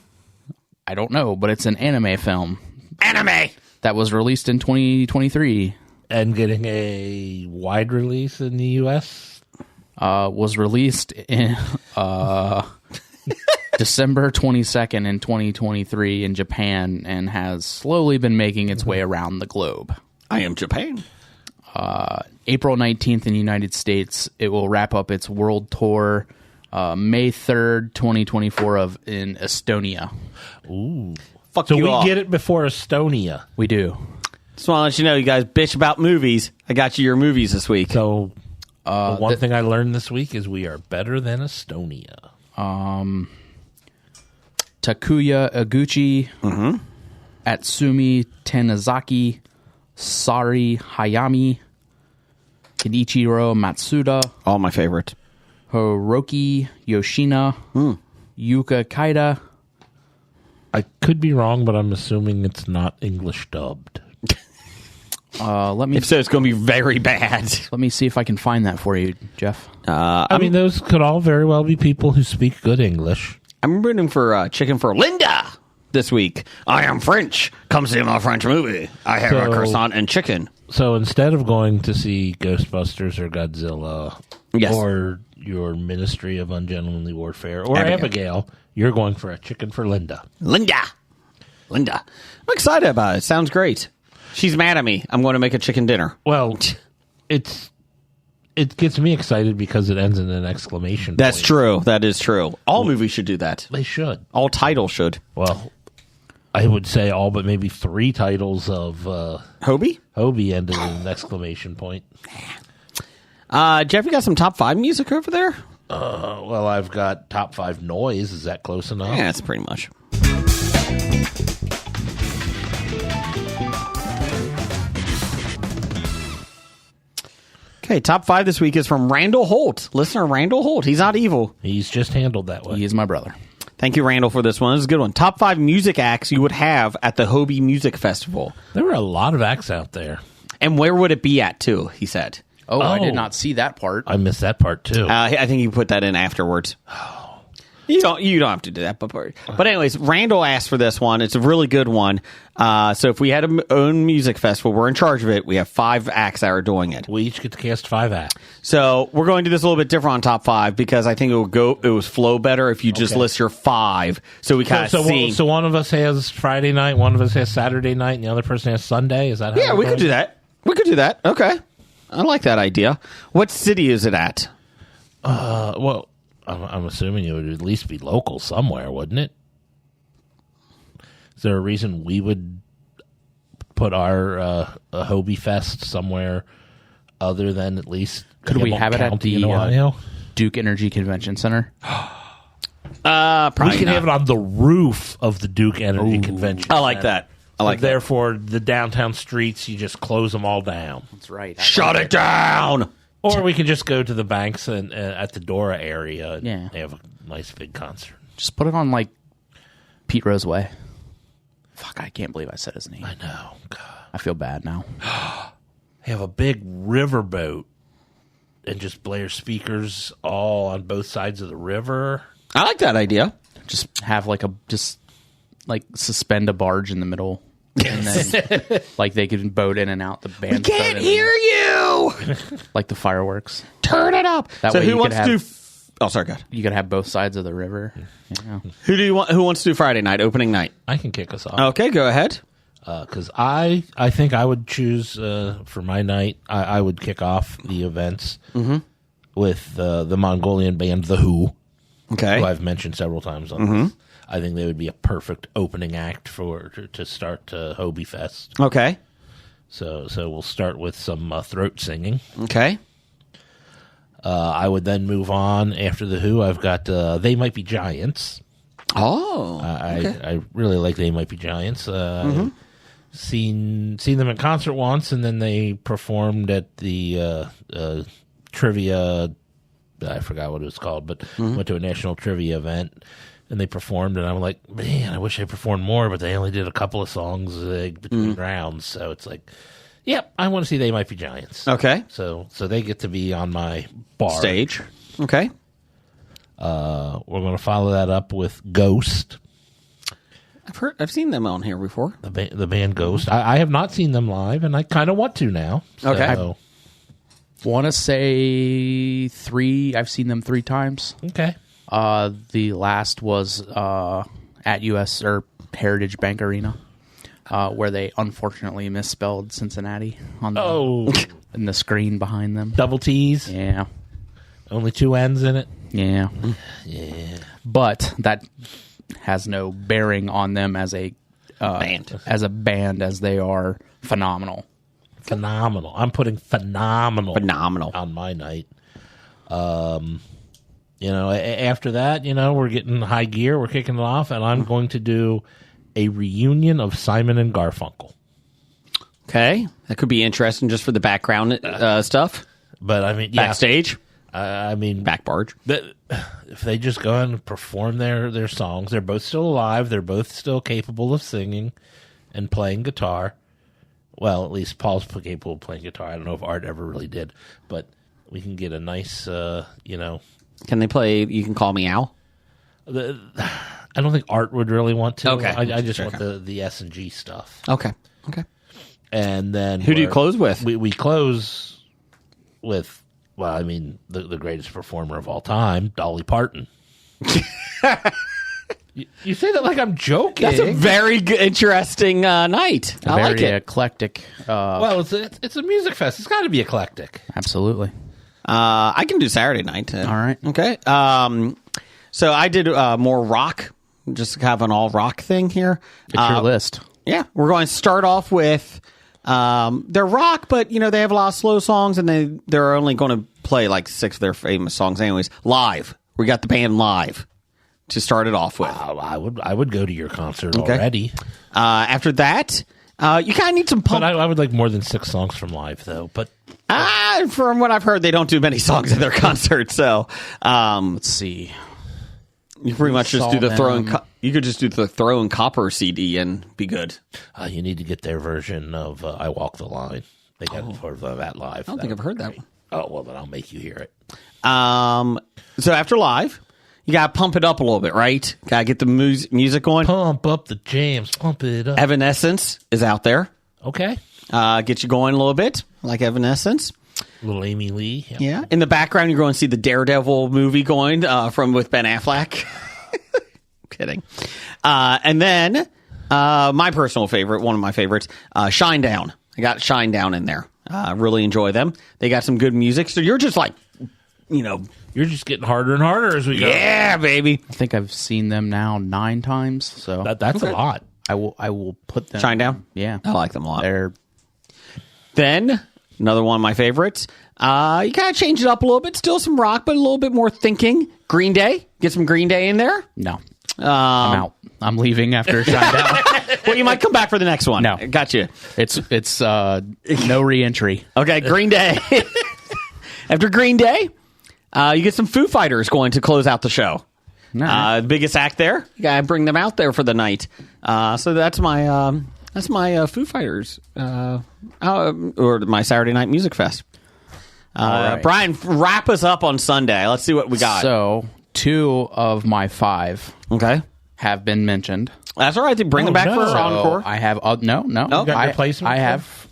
I don't know, but it's an anime film. Anime! That was released in 2023. And getting a wide release in the U.S.? Was released in December 22nd in 2023 in Japan and has slowly been making its way around the globe. I am Japan. April 19th in the United States, it will wrap up its world tour May 3rd, 2024 in Estonia. Ooh. Fuck So you we all. get it before Estonia. We do. Just want to let you know, you guys bitch about movies. I got you your movies this week. So the one thing I learned this week is we are better than Estonia. Takuya Eguchi, Atsumi Tanizaki, Sari Hayami, Kenichiro Matsuda, All my favorite. Hiroki Yoshina, Yuka Kaida. I could be wrong, but I'm assuming it's not English dubbed. Let me If so, it's going to be very bad. let me see if I can find that for you, Jeff. I mean, those could all very well be people who speak good English. I'm rooting for chicken for Linda this week. I am French. Come see my French movie. I have a croissant and chicken. So instead of going to see Ghostbusters or Godzilla Yes. or your Ministry of Ungentlemanly Warfare or Abigail, you're going for a chicken for Linda. Linda. I'm excited about it. Sounds great. She's mad at me. I'm going to make a chicken dinner. Well, it gets me excited because it ends in an exclamation point. That's true. That is true. All movies should do that. They should. All titles should. Well, I would say all but maybe 3 titles of Hobie? Hobie ended in an exclamation point. Jeff, you got some top 5 music over there? Well, I've got top 5 noise. Is that close enough? Yeah, that's pretty much. Okay, top 5 this week is from Randall Holt. Listener Randall Holt. He's not evil. He's just handled that way. He is my brother. Thank you, Randall, for this one. This is a good one. Top 5 music acts you would have at the Hobie Music Festival. There were a lot of acts out there. And where would it be at, too, he said. Oh, I did not see that part. I missed that part too. I think you put that in afterwards. You don't have to do that, but anyways, Randall asked for this one. It's a really good one. So if we had our own music festival, we're in charge of it. We have 5 acts that are doing it. We each get to cast 5 acts. So we're going to do this a little bit different on top 5 because I think it would flow better if you just list your 5. So we kind of see. So one of us has Friday night, one of us has Saturday night, and the other person has Sunday. Is that how? Yeah, we could do that. We could do that. Okay, I like that idea. What city is it at? Well, I'm assuming it would at least be local somewhere, wouldn't it? Is there a reason we would put our HOBIFest somewhere other than at least? Could we have it at County the in Ohio? Duke Energy Convention Center? Probably We can not. have it on the roof of the Duke Energy Convention. I like Center. that. I like that. Therefore, the downtown streets, you just close them all down. That's right. Shut it down. Or we can just go to the banks and at the Dora area and Yeah. have a nice big concert. Just put it on, like, Pete Rose Way. Fuck, I can't believe I said his name. I know. God. I feel bad now. Have a big riverboat and just blare speakers all on both sides of the river. I like that idea. Just have, like, suspend a barge in the middle. And then, like, they could boat in and out. The band Can't hear you. like the fireworks. Turn it up. That So way who you wants could to have- do? Oh, sorry, God. You could have both sides of the river. Yeah. Who wants to do Friday night, opening night? I can kick us off. Okay, go ahead. Because I think I would choose for my night. I would kick off the events with the Mongolian band The Who, Okay. who I've mentioned several times on this. I think they would be a perfect opening act to start HOBIFest. Okay. So we'll start with some throat singing. Okay. I would then move on after The Who. I've got They Might Be Giants. Oh. I really like They Might Be Giants. I've seen them in concert once, and then they performed at the trivia. I forgot what it was called, but went to a national trivia event, and they performed, and I'm like, man, I wish I performed more, but they only did a couple of songs between rounds, so it's like, yep, I want to see They Might Be Giants. Okay. So they get to be on my bar Stage. Okay. We're going to follow that up with Ghost. I've seen them on here before. The band Ghost. I have not seen them live, and I kind of want to now. Okay. So, Want to say 3. I've seen them 3 times. okay. The last was at US or Heritage Bank Arena, where they unfortunately misspelled Cincinnati on the, Oh, in the screen behind them. double T's. Yeah, Only 2 N's in it. yeah, Yeah. but that has no bearing on them as a Band. as they are phenomenal. Phenomenal. I'm putting phenomenal on my night. After that, we're getting high gear. We're kicking it off, and I'm going to do a reunion of Simon and Garfunkel. Okay. That could be interesting just for the background stuff. But I mean, Backstage. back barge. If they just go and perform their songs, they're both still alive. They're both still capable of singing and playing guitar. Well, at least Paul's capable of playing guitar. I don't know if Art ever really did, but we can get a nice, Can they play You Can Call Me Al? I don't think Art would really want to. Okay. I just want the S&G stuff. Okay. And then Who do you close with? We close with, the greatest performer of all time, Dolly Parton. You say that like I'm joking. That's a very interesting night. I Very like it. eclectic. Well, it's a music fest. It's got to be eclectic. Absolutely. I can do Saturday night. All right. Okay. So I did more rock, just have an all rock thing here. It's your list. Yeah, we're going to start off with they're rock, but they have a lot of slow songs, and they're only going to play like 6 of their famous songs, anyways. Live, we got the band live to start it off with. I would go to your concert already. After that, you kind of need some pump. But I would like more than 6 songs from live, though. But from what I've heard, they don't do many songs at their concerts. So Let's see. you pretty much just do the throwing. You could just do the Throwing Copper CD and be good. you need to get their version of "I Walk the Line." They got for that live. I don't think I've heard that one. Oh, well, then I'll make you hear it. So after live, you got to pump it up a little bit, right? Got to get the music going. Pump up the jams. Pump it up. Evanescence is out there. Okay. Get you going a little bit, like Evanescence. Little Amy Lee. Yeah. In the background, you're going to see the Daredevil movie going with Ben Affleck. Kidding. And then my personal favorite, one of my favorites, Shinedown. I got Shinedown in there. Really enjoy them. They got some good music. So you're just like, you're just getting harder and harder as we go. Yeah, baby. I think I've seen them now 9 times. So that's a lot. I will put them. Shinedown? Yeah. I like them a lot. Then, another one of my favorites. You gotta change it up a little bit. Still some rock, but a little bit more thinking. Green Day. Get some Green Day in there. No. I'm out. I'm leaving after Shinedown. Well, you might come back for the next one. No. Got you. It's no re-entry. Okay, Green Day. After Green Day, you get some Foo Fighters going to close out the show. Right. The biggest act there. You gotta bring them out there for the night. So that's my Foo Fighters or my Saturday Night Music Fest. Right. Brian, wrap us up on Sunday. Let's see what we got. So 2 of my 5 have been mentioned. That's all right. Bring them back for encore. I have no. You got replacement?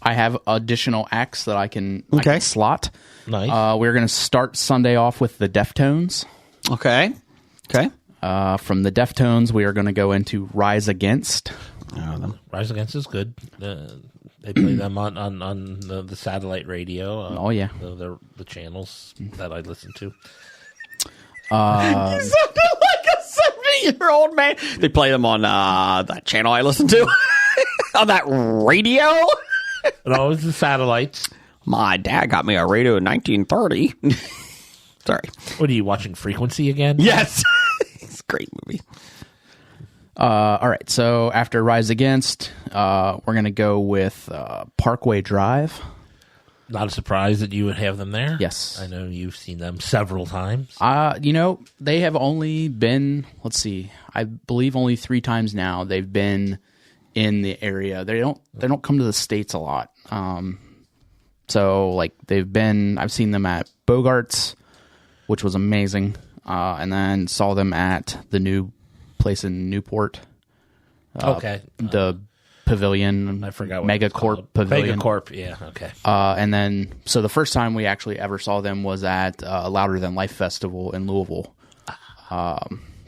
I have additional acts that I can slot. Nice. We're going to start Sunday off with the Deftones. Okay. From the Deftones, we are going to go into Rise Against. Rise Against is good. They play them on the satellite radio. Oh yeah, the channels that I listen to. You sounded like a 70-year-old man. They play them on that channel I listen to on that radio. No, it's the satellites. My dad got me a radio in 1930. Sorry. What are you watching? Frequency again? Yes. It's a great movie. All right. So after Rise Against, we're going to go with Parkway Drive. Not a surprise that you would have them there. Yes. I know you've seen them several times. They have only been, let's see, I believe only 3 times now they've been in the area. They don't come to the States a lot. So like I've seen them at Bogart's, which was amazing. And then saw them at the new place in Newport. The Pavilion. I forgot what Megacorp Pavilion. Megacorp, yeah, okay. And then, so the first time we actually ever saw them was at Louder Than Life Festival in Louisville.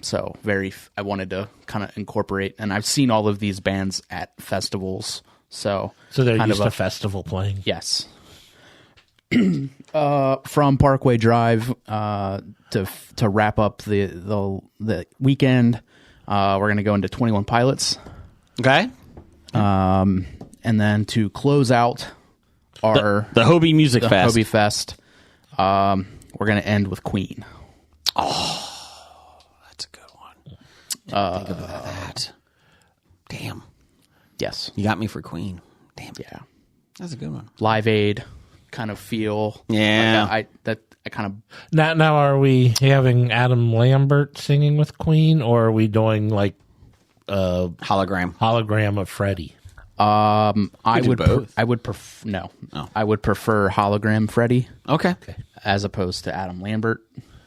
So I wanted to kind of incorporate, and I've seen all of these bands at festivals. So they're used to festival playing. Yes. From Parkway Drive to wrap up the weekend, we're going to go into 21 Pilots. Okay. And then to close out our the Hobie Music Fest. HOBIFest, we're going to end with Queen. Oh, that's a good one. Didn't think about that. Damn. Yes. You got me for Queen. Damn. Yeah. That's a good one. Live Aid kind of feel. Yeah. I kind of. Now, are we having Adam Lambert singing with Queen, or are we doing like hologram of Freddie? I would both. I would prefer no. Oh. I would prefer hologram Freddie. Okay. As opposed to Adam Lambert.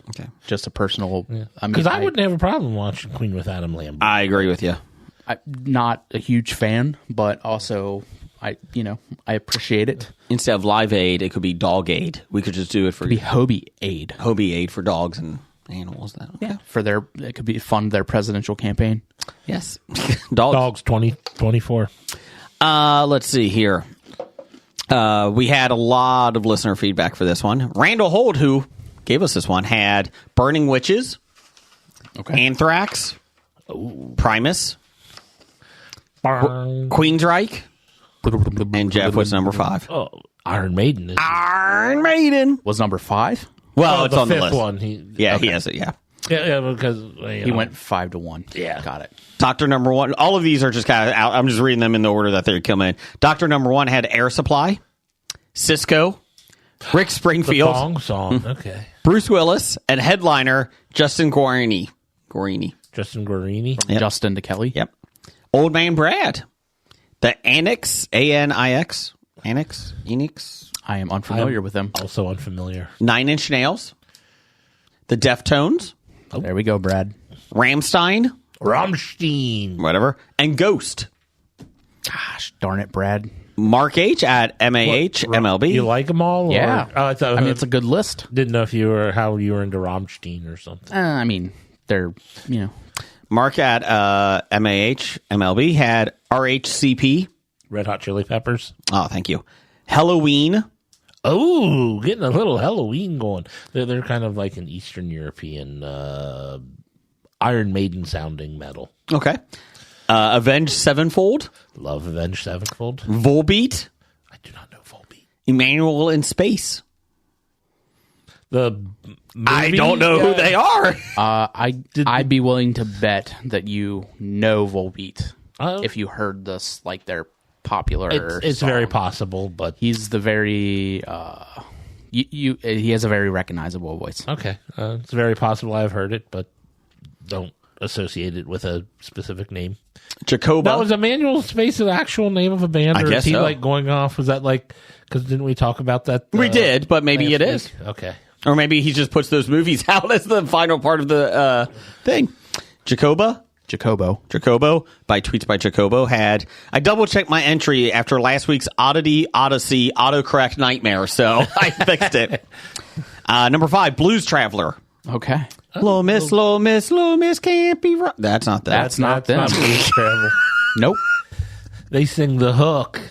Okay. Just a personal. Because I wouldn't have a problem watching Queen with Adam Lambert. I agree with you. I'm not a huge fan, but also I appreciate it. Instead of Live Aid, it could be Dog Aid. We could just do it for Hobie Aid. Hobie Aid for dogs and animals. Okay. Yeah, it could be fund their presidential campaign. Yes. Dogs 2024. Let's see here. We had a lot of listener feedback for this one. Randall Holt, who gave us this one, had Burning Witches, Anthrax, Primus, Queensryche, and Jeff was number 5. Oh, Iron Maiden. Iron Maiden was number 5. Well, it's the on the fifth list. one. He has it. Yeah. Yeah, because he went 5-1. Yeah, got it. Doctor Number 1. All of these are just kind of out. I'm just reading them in the order that they come in. Doctor Number 1 had Air Supply, Cisco, Rick Springfield, the song. Okay, Bruce Willis, and headliner Justin Guarini. Justin Guarini. From Justin to Kelly. Yep. Old Man Brad, the Anix, ANIX, Enix. I am unfamiliar with them. Also unfamiliar. 9 Inch Nails. The Deftones. There we go, Brad. Rammstein. Rammstein. And Ghost. Gosh, darn it, Brad. Mark H at MAH MLB. You like them all? Yeah. Or, I mean, it's a good list. Didn't know if you were into Rammstein or something. I mean, they're, Mark at MAH MLB had RHCP. Red Hot Chili Peppers. Oh, thank you. Halloween. Oh, getting a little Halloween going. They're kind of like an Eastern European Iron Maiden sounding metal. Okay. Avenged Sevenfold. Love Avenged Sevenfold. Volbeat. I do not know Volbeat. Emmanuel in Space. The movie? I don't know who they are. I'd be willing to bet that you know Volbeat if you heard this, like their popular. It's song. very possible, but he's the very. He has a very recognizable voice. Okay, it's very possible I've heard it, but don't associate it with a specific name. Jacoba. That was Emmanuel Space, the actual name of a band, or is he like going off? Was that like because didn't we talk about that? We did, but maybe it is. Okay. Or maybe he just puts those movies out as the final part of the thing. Jacobo by Tweets by Jacobo had. I double checked my entry after last week's Odyssey autocorrect nightmare, so I fixed it. Number 5, Blues Traveler. Okay. Low miss, can't be right. That's not that. That's not them. Not Blues Travel. Nope. They sing The Hook.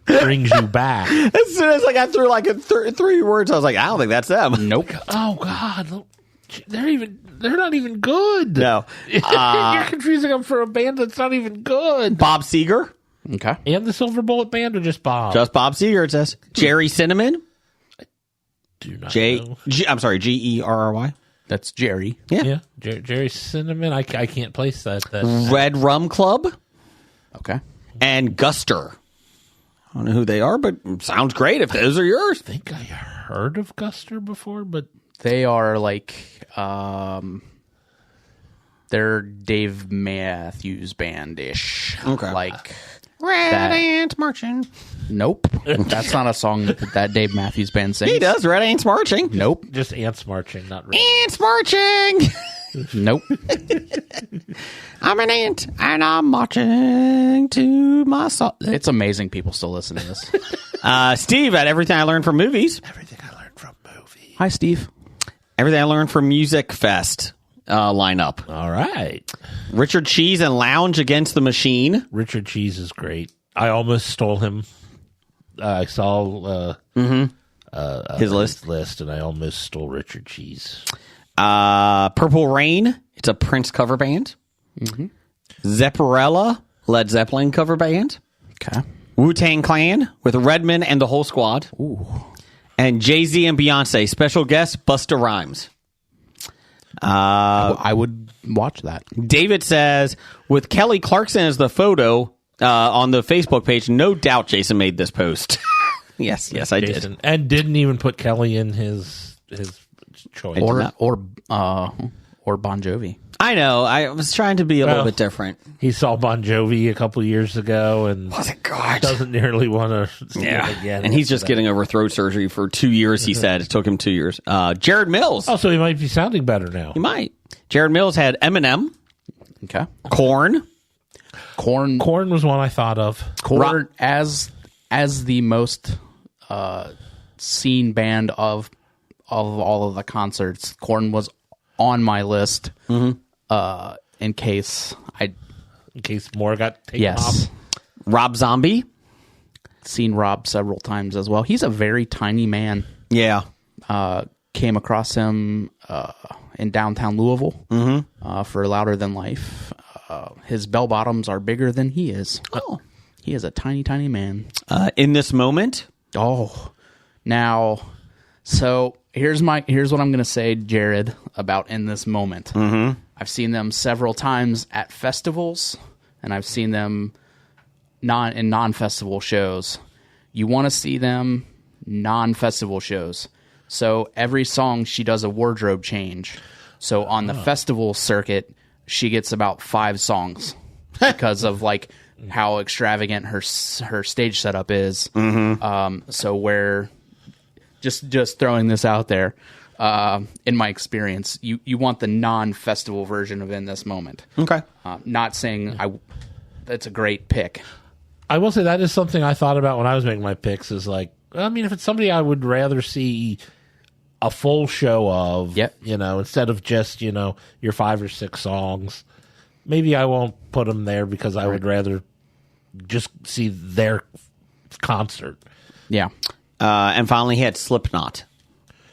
Brings you back. As soon as I got through like 3 words, I was like, I don't think that's them. Nope. Oh God, they're not even good. No, you're confusing them for a band that's not even good. Bob Seger. Okay. And the Silver Bullet Band, or just Bob? Just Bob Seger. It says Jerry Cinnamon. Do not know. I'm sorry, Gerry. That's Jerry. Yeah. Jerry Cinnamon. I can't place that. Red Rum Club. Okay. And Guster. I don't know who they are, but sounds great if those are yours. I think I heard of Guster before, but they are like they're Dave Matthews Band-ish. Okay. Like Red Ants Marching. Nope. That's not a song that Dave Matthews Band sings. He does. Red Ants Marching. Nope. just ants marching, not red. Ants Marching. Nope. I'm an ant and I'm marching to my song. It's amazing people still listen to this. Steve at Everything I Learned from Movies. Everything I learned from movies. Hi, Steve. Everything I Learned from Music Fest lineup. All right. Richard Cheese and Lounge Against the Machine. Richard Cheese is great. I almost stole him. I saw his list, and I almost stole Richard Cheese. Purple Rain. It's a Prince cover band. Zepparella, Led Zeppelin cover band. Okay. Wu-Tang Clan with Redman and the whole squad. Ooh. And Jay-Z and Beyonce. Special guest, Busta Rhymes. I would watch that. David says, with Kelly Clarkson as the photo on the Facebook page, no doubt Jason made this post. yes, I did. And didn't even put Kelly in his choice. Or Bon Jovi. I know. I was trying to be a little bit different. He saw Bon Jovi a couple years ago and doesn't nearly want to see it again. And he's just getting over throat surgery for 2 years, he said. It took him 2 years. Jared Mills. Oh, so he might be sounding better now. He might. Jared Mills had Eminem. Okay. Korn was one I thought of. Korn as the most seen band of all of the concerts. Korn was on my list in case more got taken off. Rob Zombie. Seen Rob several times as well. He's a very tiny man. Yeah. Came across him in downtown Louisville for Louder Than Life. His bell bottoms are bigger than he is. Oh. He is a tiny, tiny man. In This Moment. Oh. Now, so here's what I'm going to say, Jared, about In This Moment. I've seen them several times at festivals, and I've seen them in non-festival shows. You want to see them non-festival shows. So every song she does a wardrobe change. So on the festival circuit, she gets about 5 songs because of like how extravagant her stage setup is. So where just throwing this out there, in my experience, you want the non-festival version of In This Moment. Okay. Not saying that's a great pick. I will say that is something I thought about when I was making my picks. Is like, I mean, if it's somebody I would rather see a full show of, instead of just your 5 or 6 songs, maybe I won't put them there because I would rather just see their concert. Yeah. And finally, he had Slipknot.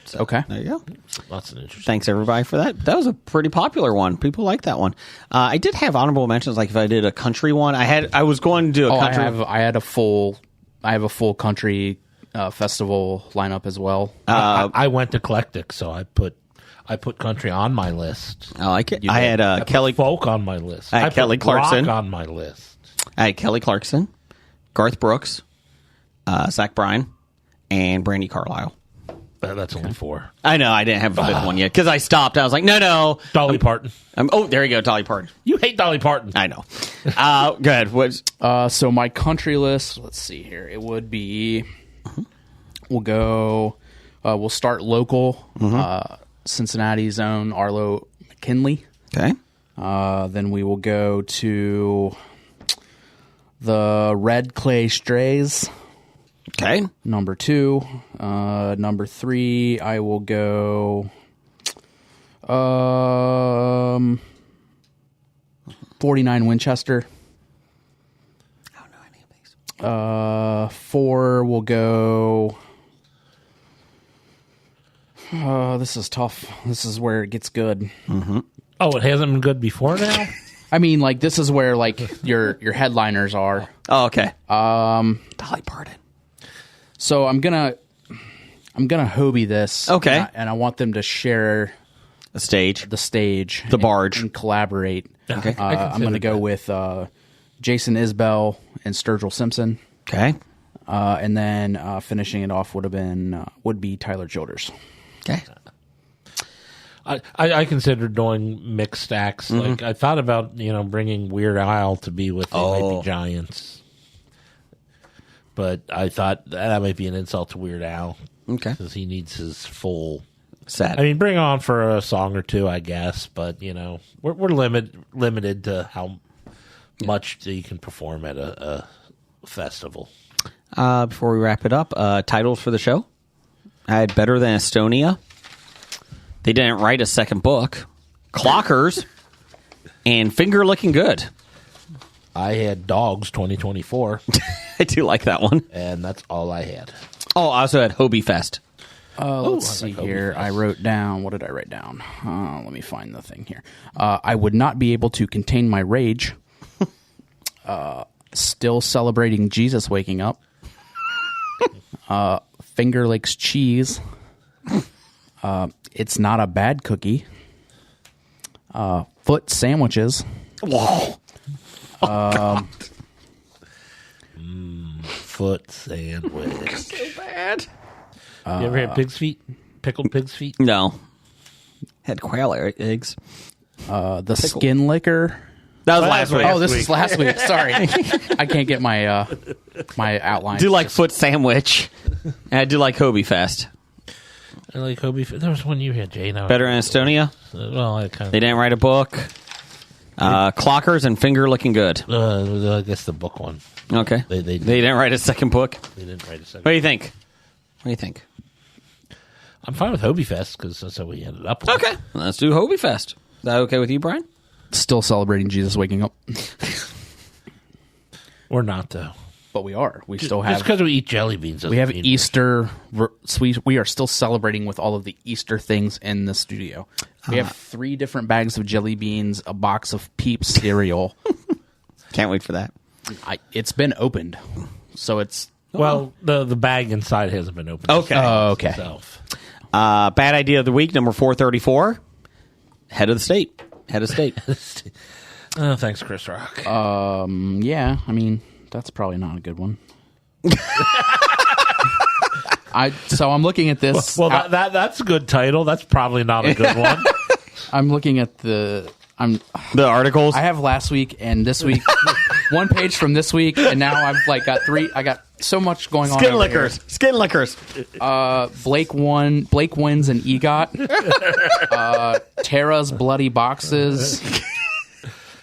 So, okay. There you go. That's an interesting. Thanks, everybody, for that. That was a pretty popular one. People like that one. I did have honorable mentions, like if I did a country one. I was going to do a country. I have a full country festival lineup as well. I went eclectic, so I put country on my list. I like it. I had Kelly folk on my list. I had Kelly Clarkson rock on my list. I had Kelly Clarkson, Garth Brooks, Zach Bryan, and Brandi Carlile. That's only 4. I know. I didn't have a 5th one yet because I stopped. I was like, no. Dolly Parton. There you go, Dolly Parton. You hate Dolly Parton. I know. Go ahead. So my country list, let's see here. It would be, we'll go, we'll start local, Cincinnati's own Arlo McKinley. Okay. Then we will go to the Red Clay Strays. Okay. Number 2. Number 3, I will go 49 Winchester. I don't know any of these. 4 will go... this is tough. This is where it gets good. Mm-hmm. Oh, it hasn't been good before now? I mean, like, this is where, like, your headliners are. Oh, okay. Dolly Parton. So I'm gonna Hobie this. Okay. And I want them to share the stage, the barge, and collaborate. Okay. I'm gonna go with Jason Isbell and Sturgill Simpson. Okay. And then finishing it off would be Tyler Childers. Okay. I considered doing mixed acts. Mm-hmm. Like I thought about bringing Weird Al to be with the Might Be Giants. But I thought that might be an insult to Weird Al. Okay. Because he needs his full set. I mean, bring on for a song or two, I guess. But, we're limited to how much you can perform at a festival. Before we wrap it up, titles for the show. I had Better Than Estonia. They didn't write a second book. Clockers. And Finger Looking Good. I had Dogs 2024. I do like that one. And that's all I had. Oh, I also had HOBIFest. Let's see here. I wrote down... What did I write down? Let me find the thing here. I would not be able to contain my rage. Still celebrating Jesus waking up. Finger Lakes cheese. It's not a bad cookie. Foot sandwiches. Whoa. Foot sandwich. So bad. You ever had pig's feet? Pickled pig's feet? No. Had quail eggs. The skin liquor. That was last week. Oh, this is last week. Sorry. I can't get my my outline. I do like foot sandwich. And I do like HOBIFest. I like HOBIFest. There was one you had, Jay. Better in Estonia? Well, they didn't write a book. Clockers and Finger Looking Good. I guess the book one. Okay. They didn't write a second book? They didn't write a second. What do you think? I'm fine with HOBIFest because that's how we ended up with. Okay. Let's do HOBIFest. Is that okay with you, Brian? Still celebrating Jesus waking up. We're not, though. But we are. We still have... Just because we eat jelly beans. We have Easter... We are still celebrating with all of the Easter things in the studio. We have 3 different bags of jelly beans, a box of Peeps cereal. Can't wait for that. It's been opened. So it's... Well, the bag inside hasn't been opened. Okay. Oh, okay. Bad idea of the week, number 434. Head of state. Oh, thanks, Chris Rock. Yeah, I mean, that's probably not a good one. So I'm looking at this. Well, that's a good title. That's probably not a good one. I'm looking at the articles. I have last week and this week. one page from this week, and now I've like got 3. I got so much going on. Skin lickers. Blake wins an EGOT. Tara's bloody boxes.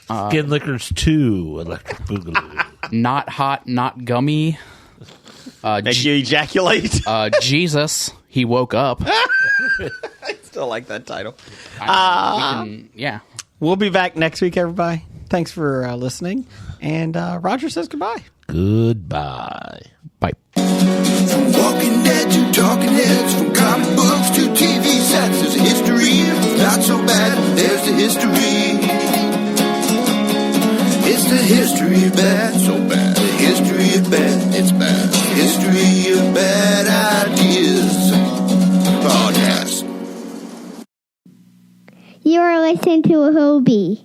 Skin Lickers 2, Electric Boogaloo. Not hot, not gummy. Make you ejaculate. Jesus, he woke up. I still like that title. Yeah. We'll be back next week, everybody. Thanks for listening. And Roger says goodbye. Goodbye. Bye. From Walking Dead to Talking Heads, from comic books to TV sets, there's a history. Not so bad, there's the history. It's the history of bad, so bad. The history of bad, it's bad. The history of bad ideas. Podcast. You are listening to a Hobie.